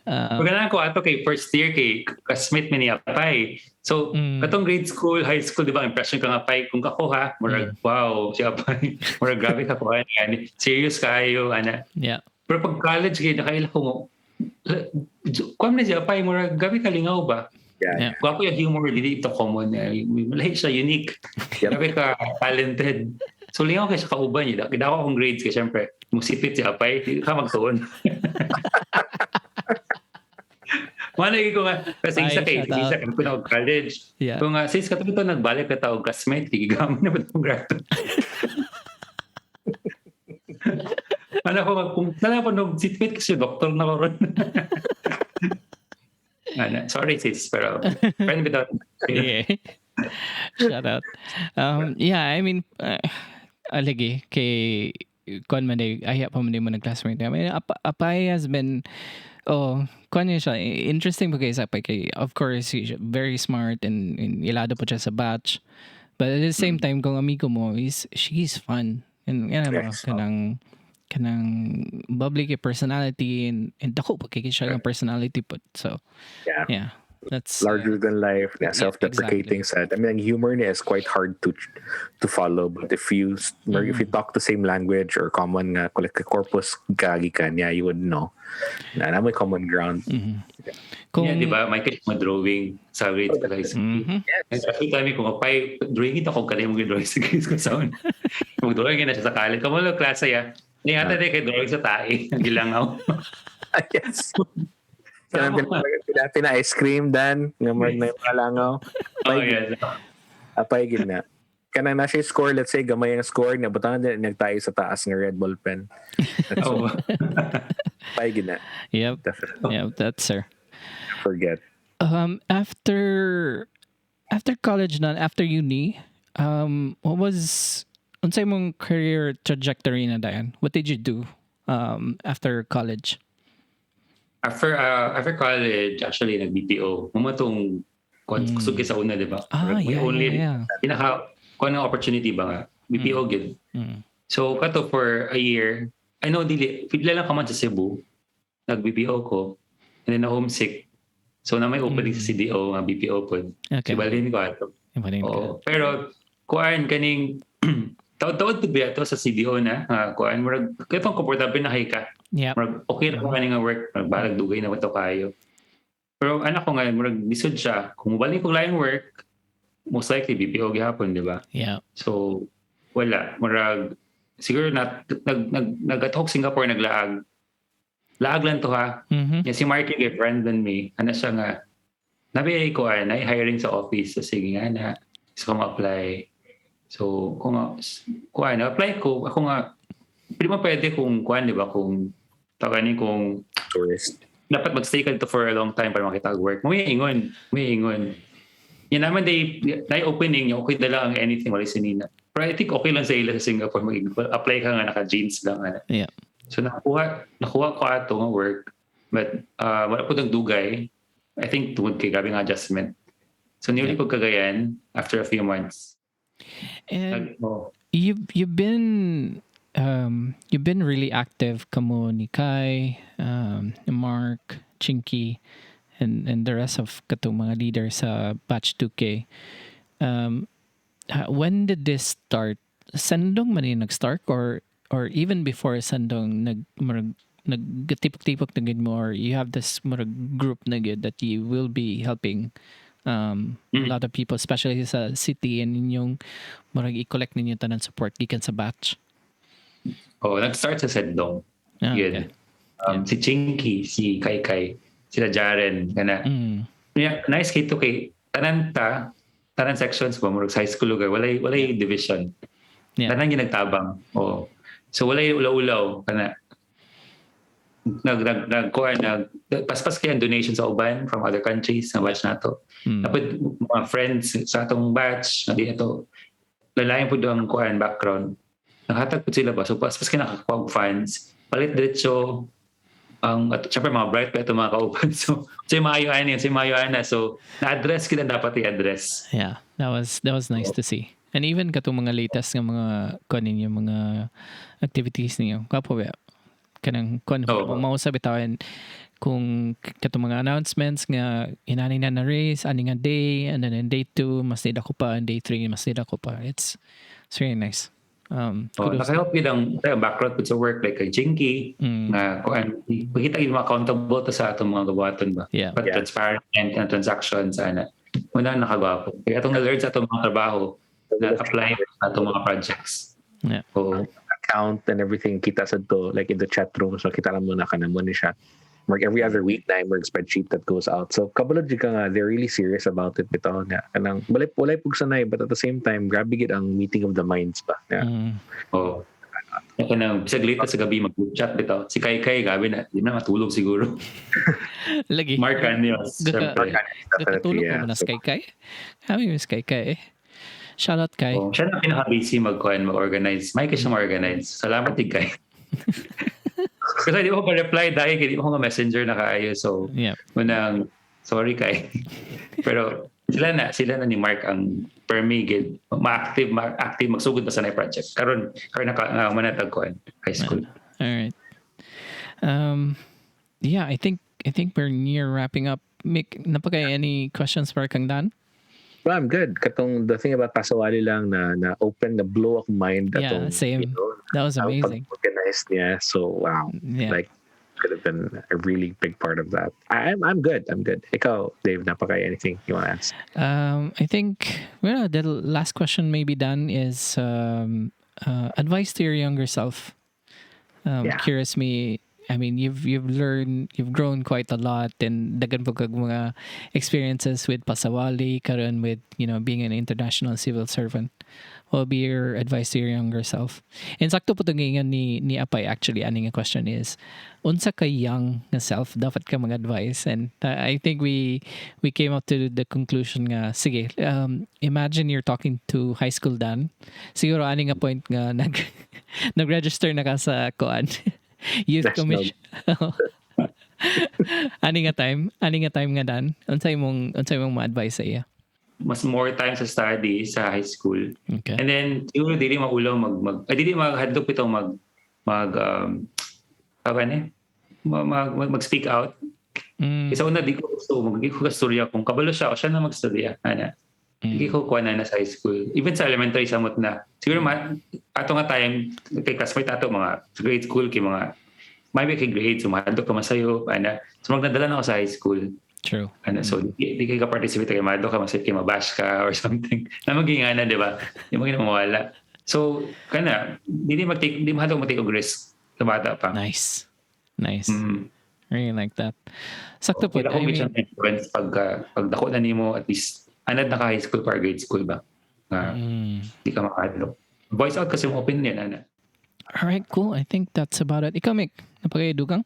Pagkanalan ko ato kay first year kay classmate mi ni Apay. So, katong grade school, high school, di ba, impression ka nga Apay. Kung kako ha, murag, wow, si Apay. Murag, grabe ka po. Serious kayo, Yeah. Pero pag college kayo, nakaila ko mo, kung na si Apay, murag, grabe ka lingaw ba? Yeah. Wapo yung humor, hindi ito common. Malahi siya, unique. Grabe ka, talented. So, lingaw kayo sa kauban niya. Kaya ako akong grades kaya syempre, musipit si Apay, hindi ka magtuon. Malagi ko nga, kasi isa kami ko college. Yeah. Kung since katulad ito, nagbalik ka tao, classmate, tigigamit na ba itong grato? Kung nag-sitmate kasi doktor na ko ron. Sorry sis, pero friend without. Yeah. Shout out. Yeah, I mean, alagi, kay Kwan man ay pa man mo nag-classmate. I mean, Apay has been, kwan niya siya, interesting po sa Apay. Kay, of course, he's very smart and ilado po siya sa batch. But at the same time, kung amigo mo, she's fun. And yan naman, kanang bubbly kay personality and dako pa kay siya ng personality po. So, yeah. That's larger than life, self-deprecating sad. I mean, humor niya is quite hard to follow, but if you talk the same language or common corpus kagikan, you would know na may common ground. Di ba? May drawing sa grades ka guys. Every time kung Apay, drawing ito kung kanay mong drawing sa grades ko sa una. Mag-drawing na siya sa college. Kung mga klase niyata din kay drawing sa tae. Ang gilangaw. Yes. Pina-ice cream dan nga na yung kalangaw. Apay gina. Kanang na siya score, let's say gamay ang score nga butangan din nagtayo sa taas ng red ball pen. Apay gina. Yep. Definitely. Yep, that's sir. Forget. After college na, after uni, what was unsay mong career trajectory na dayan? What did you do after college? After college, actually, nag-BPO. Mumatong kusog sa una, di ba? Kung anong opportunity ba nga? BPO gid. So, kato for a year, figla lang ka man sa Cebu, nag-BPO ko, and then na-homesick. So na may opening sa CDO, nga BPO po. Okay. So balhin ko ato. Oo. Pero kuan kaning tawad to biya to sa CDO na kuan murag katong komportable na kay ka. Yep. Murag okay ra ko kaning nga work, balag dugay na to kayo. Pero anak ko nga murag lisod siya. Kung balik ko lain work, most likely BPO gihapon, di ba? Yeah. So wala, murag siguro nag-atok Singapore naglaag. Laag lang to ha. Mm-hmm. Yan si Marky kay friend than me. Ano siya nga, nabi ko ay hiring sa office. So sige nga na, gusto ko ma-apply. So kung apply ko, ako nga, hindi mo pwede kung di ba, kung tagani kung tourist. Dapat magstay ka dito for a long time para makita work. May ingon. Yan naman, they opening, yung okay na lang ang anything, wala sinina. Pero I think okay lang sa ila sa Singapore. Apply ka nga, naka-jeans lang. Yeah. So nakuha ko ato nga work, but wala po ng dugay. I think tungod kay grabe nga adjustment. So newly ko kagayan after a few months. And you've been really active kamo ni Kai, Mark, Chinky, and the rest of katong mga leaders sa batch 2K. When did this start? Sandong man yung nag-start or even before Sandong nagtipok-tipok na gid mo, or you have this group na gid that you will be helping a lot of people, especially sa city, and inyong i-collect ninyo tanan support gikan sa batch? Nag-start sa Sandong. Okay. Si Chinky, si Kai, sila Jaren, kana. Nice kay to kay tanan sections ba murag high school lugar, walay division. Yeah. Tanan ginagtabang. So walay ulaw-ulaw kana. Paspas kaya donation sa uban from other countries sa batch nato. Dapat mga friends sa atong batch na di ato lalayan po ang kuan background. Nakahatag po sila ba? So paspas kaya nakakuha funds. Palit diretso ang syempre mga bright pa ito mga kauban. So si Mayo Ana. So na-address kita dapat i-address. Yeah, that was nice to see. And even katong mga latest nga mga kunin yung mga activities niyo. Kapo ba? Kanang mausap bitawan kung katong mga announcements nga inani na race, ani nga day, and then in day 2 mas nida ko pa, and day 3 mas nida ko pa. It's really nice. Nakahelp yun ang background sa work like kay Jinky na makita yung accountable to sa atong mga gawaton ba? Yeah. But transparent and transactions sana. Muna nakagwapo. Kaya atong na-learn sa atong mga trabaho na apply sa atong mga projects. Yeah. Account and everything kita sa to like in the chat room, so kita lang muna kanamo ni siya. Like every other week na yung spreadsheet that goes out. So kabalod ka nga, they're really serious about it bitaw nga. Kanang walay pug sanay, but at the same time grabe gid ang meeting of the minds ba. Yeah. Ako na bisag late sa gabi mag-group chat bitaw. Si Kai gabi na di na matulog siguro. Lagi. Mark Anios. Katulog mo na sa Kai. Kami yung Kai. Shoutout Kai. Siya na pinaka-busy mag-organize. May kasi ma-organize. Salamat din Kai. Kasi di mo ko reply dahil hindi mo ko messenger na kaayo. So, munang sorry Kai. Pero sila na ni Mark ang per me gid ma-active magsugod pa sa na project. Karon manatag ko high school. All right. Yeah, I think we're near wrapping up. Mick, napakay any questions for kang Dan? Well, I'm good. Katong the thing about Pasawali lang na open, na blow up mind. Yeah, same. That was amazing. Organized niya. So, wow. Yeah. Like, could have been a really big part of that. I'm good. Ikaw, Dave, napakay anything you want to ask? I think, the last question maybe, Dan, is advice to your younger self. Curious me, I mean, you've grown quite a lot, and dagan po kag mga experiences with Pasawali, karon with, being an international civil servant. What will be your advice to your younger self? And sakto po tungingan ni Apay actually, aning question is, unsa ka young nga self dapat ka mag-advise? And I think we came up to the conclusion nga, sige, imagine you're talking to high school Dan. Siguro aning nga point nga nag-register na ka sa koan. Youth Commission. Ani nga time nga Dan. Unsay mong ma-advise sa iya? Mas more time sa study sa high school. Okay. And then siguro dili maulaw dili maghadlok bitaw mag speak out Isa una, di ko gusto, hindi ko kasturya kung kabalo siya, o siya na magsturya. Hindi ko kuha na sa high school. Even sa elementary, samot na. Siguro, ato nga time, kay classmate ato, mga grade school, kay mga, may kay grade, sumahadok ka masayo, so magdadala na ako sa high school. True. So, di kayo ka-participate, kay mahadok ka, masaya kay mabash ka, or something. Na magingana, di ba? Di mo mawala. So, hindi mahadok mag-take og risk sa bata pa. Nice. Really like that. Sakto po. Kailangan ko may influence pag dako na nimo, at least anad na ka high school para grade school ba? Hindi ka makahadlok. Voice out kasi yung opinion, Alright, cool. I think that's about it. Ikaw, Mick, napag-edugang?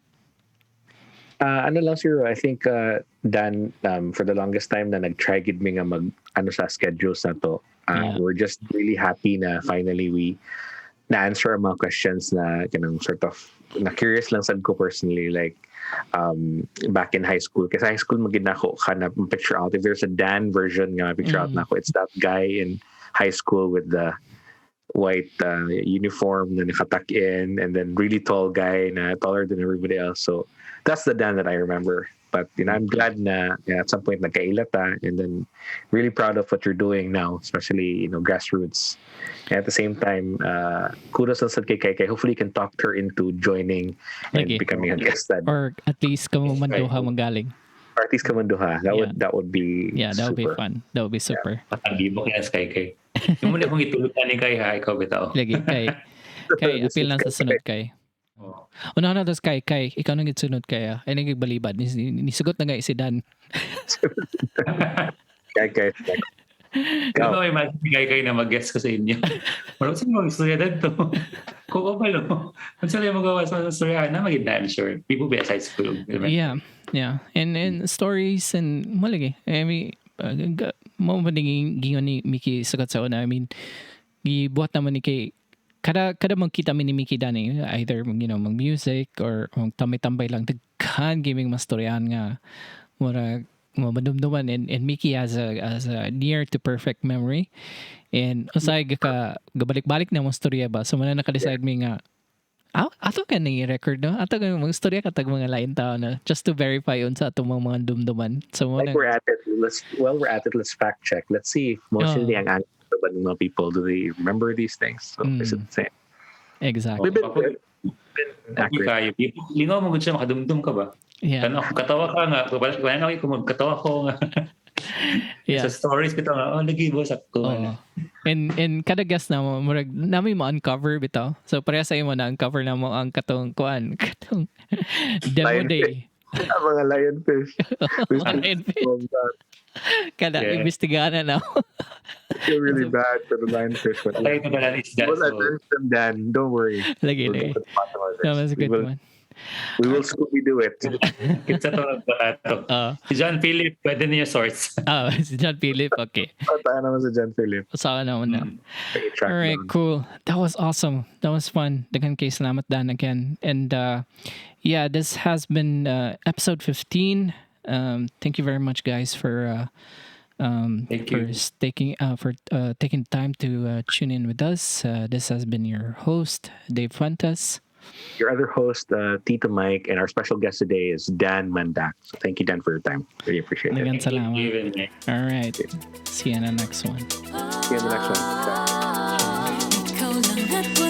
Ano lang siguro, I think Dan, for the longest time na nag-try gid mi nga sa schedules na to. We're just really happy na finally we na-answer ang mga questions na sort of na-curious lang sad ko personally, like back in high school. Kasi high school magid na ako kanap picture out. If there's a Dan version nga picture out na ako, it's that guy in high school with the white uniform na nakatak in, and then really tall guy na taller than everybody else. So that's the Dan that I remember. But I'm glad na at some point nagkailata, and then really proud of what you're doing now, especially grassroots. And at the same time, kudos sa kay Kai. Hopefully, you can talk her into joining and becoming a guest. Or at least kamumanduha magaling. Or at least kamanduha. That would be that would be fun. That would be super. Patagibok yan sa Kai. Yung muna kong itulutan ni Kai, ikaw bitaw. Lagi, Kai, appeal lang sa sunod, Kai. Una na tas Kai, ikaw nang gitsunod kaya. Ay nagbalibad nisugot na nga si Dan. Kai. Ikaw may Kai na mag-guest ko sa inyo. Marami sa mga istorya dito. Kung palo. Kung sila yung magawa sa istorya na maganda, I'm sure. People be aside school. Yeah. And stories and malagi. I mean, mo maningin gingon ni Mickey sagot sa una. I mean, gibuhat naman ni kay kada magkita mi ni Mickey dani, either mag music or mag tambay lang daghan gaming mastoryahan nga mura madumduman, and Mickey has a near to perfect memory, and usay gabalik-balik na mo storya ba, so man naka-decide mi nga ato ka ni record no, ato ka mga storya katag mga lain tao na just to verify unsa atong mga dumduman. So like we're at it, let's fact check, let's see if mostly ang but no people, do they remember these things? So is it the same? Exactly. We've been accurate. Lingaw mo gud siya, makadumdum ka ba? Yeah. Katawa ka nga, ko magkatawa ko nga. Sa stories bitaw nga, lagi boss ako. And kada guest na mo murag nami mo uncover bitaw. So pareha sa imo na uncover na mo ang katong demo day. Mga lionfish. Kada imbestigahan na. I feel really bad for the lionfish. But we'll avenge them, Dan. Don't worry. Lagi. That was a good one. We will Scooby-Doo it. Kita to barato. Si John Philip, pwede niya source. Si John Philip, okay. Tayo naman si John Philip. Usawa naman na. Alright, cool. That was awesome. That was fun. Daghan kay salamat Dan again. And this has been episode 15. Thank you very much, guys, for taking time to tune in with us. This has been your host, Dave Fuentes. Your other host, Tito Mike, and our special guest today is Dan Mandac. So thank you, Dan, for your time. Really appreciate it. Salamat. All right. See you in the next one. See you in the next one. Ciao.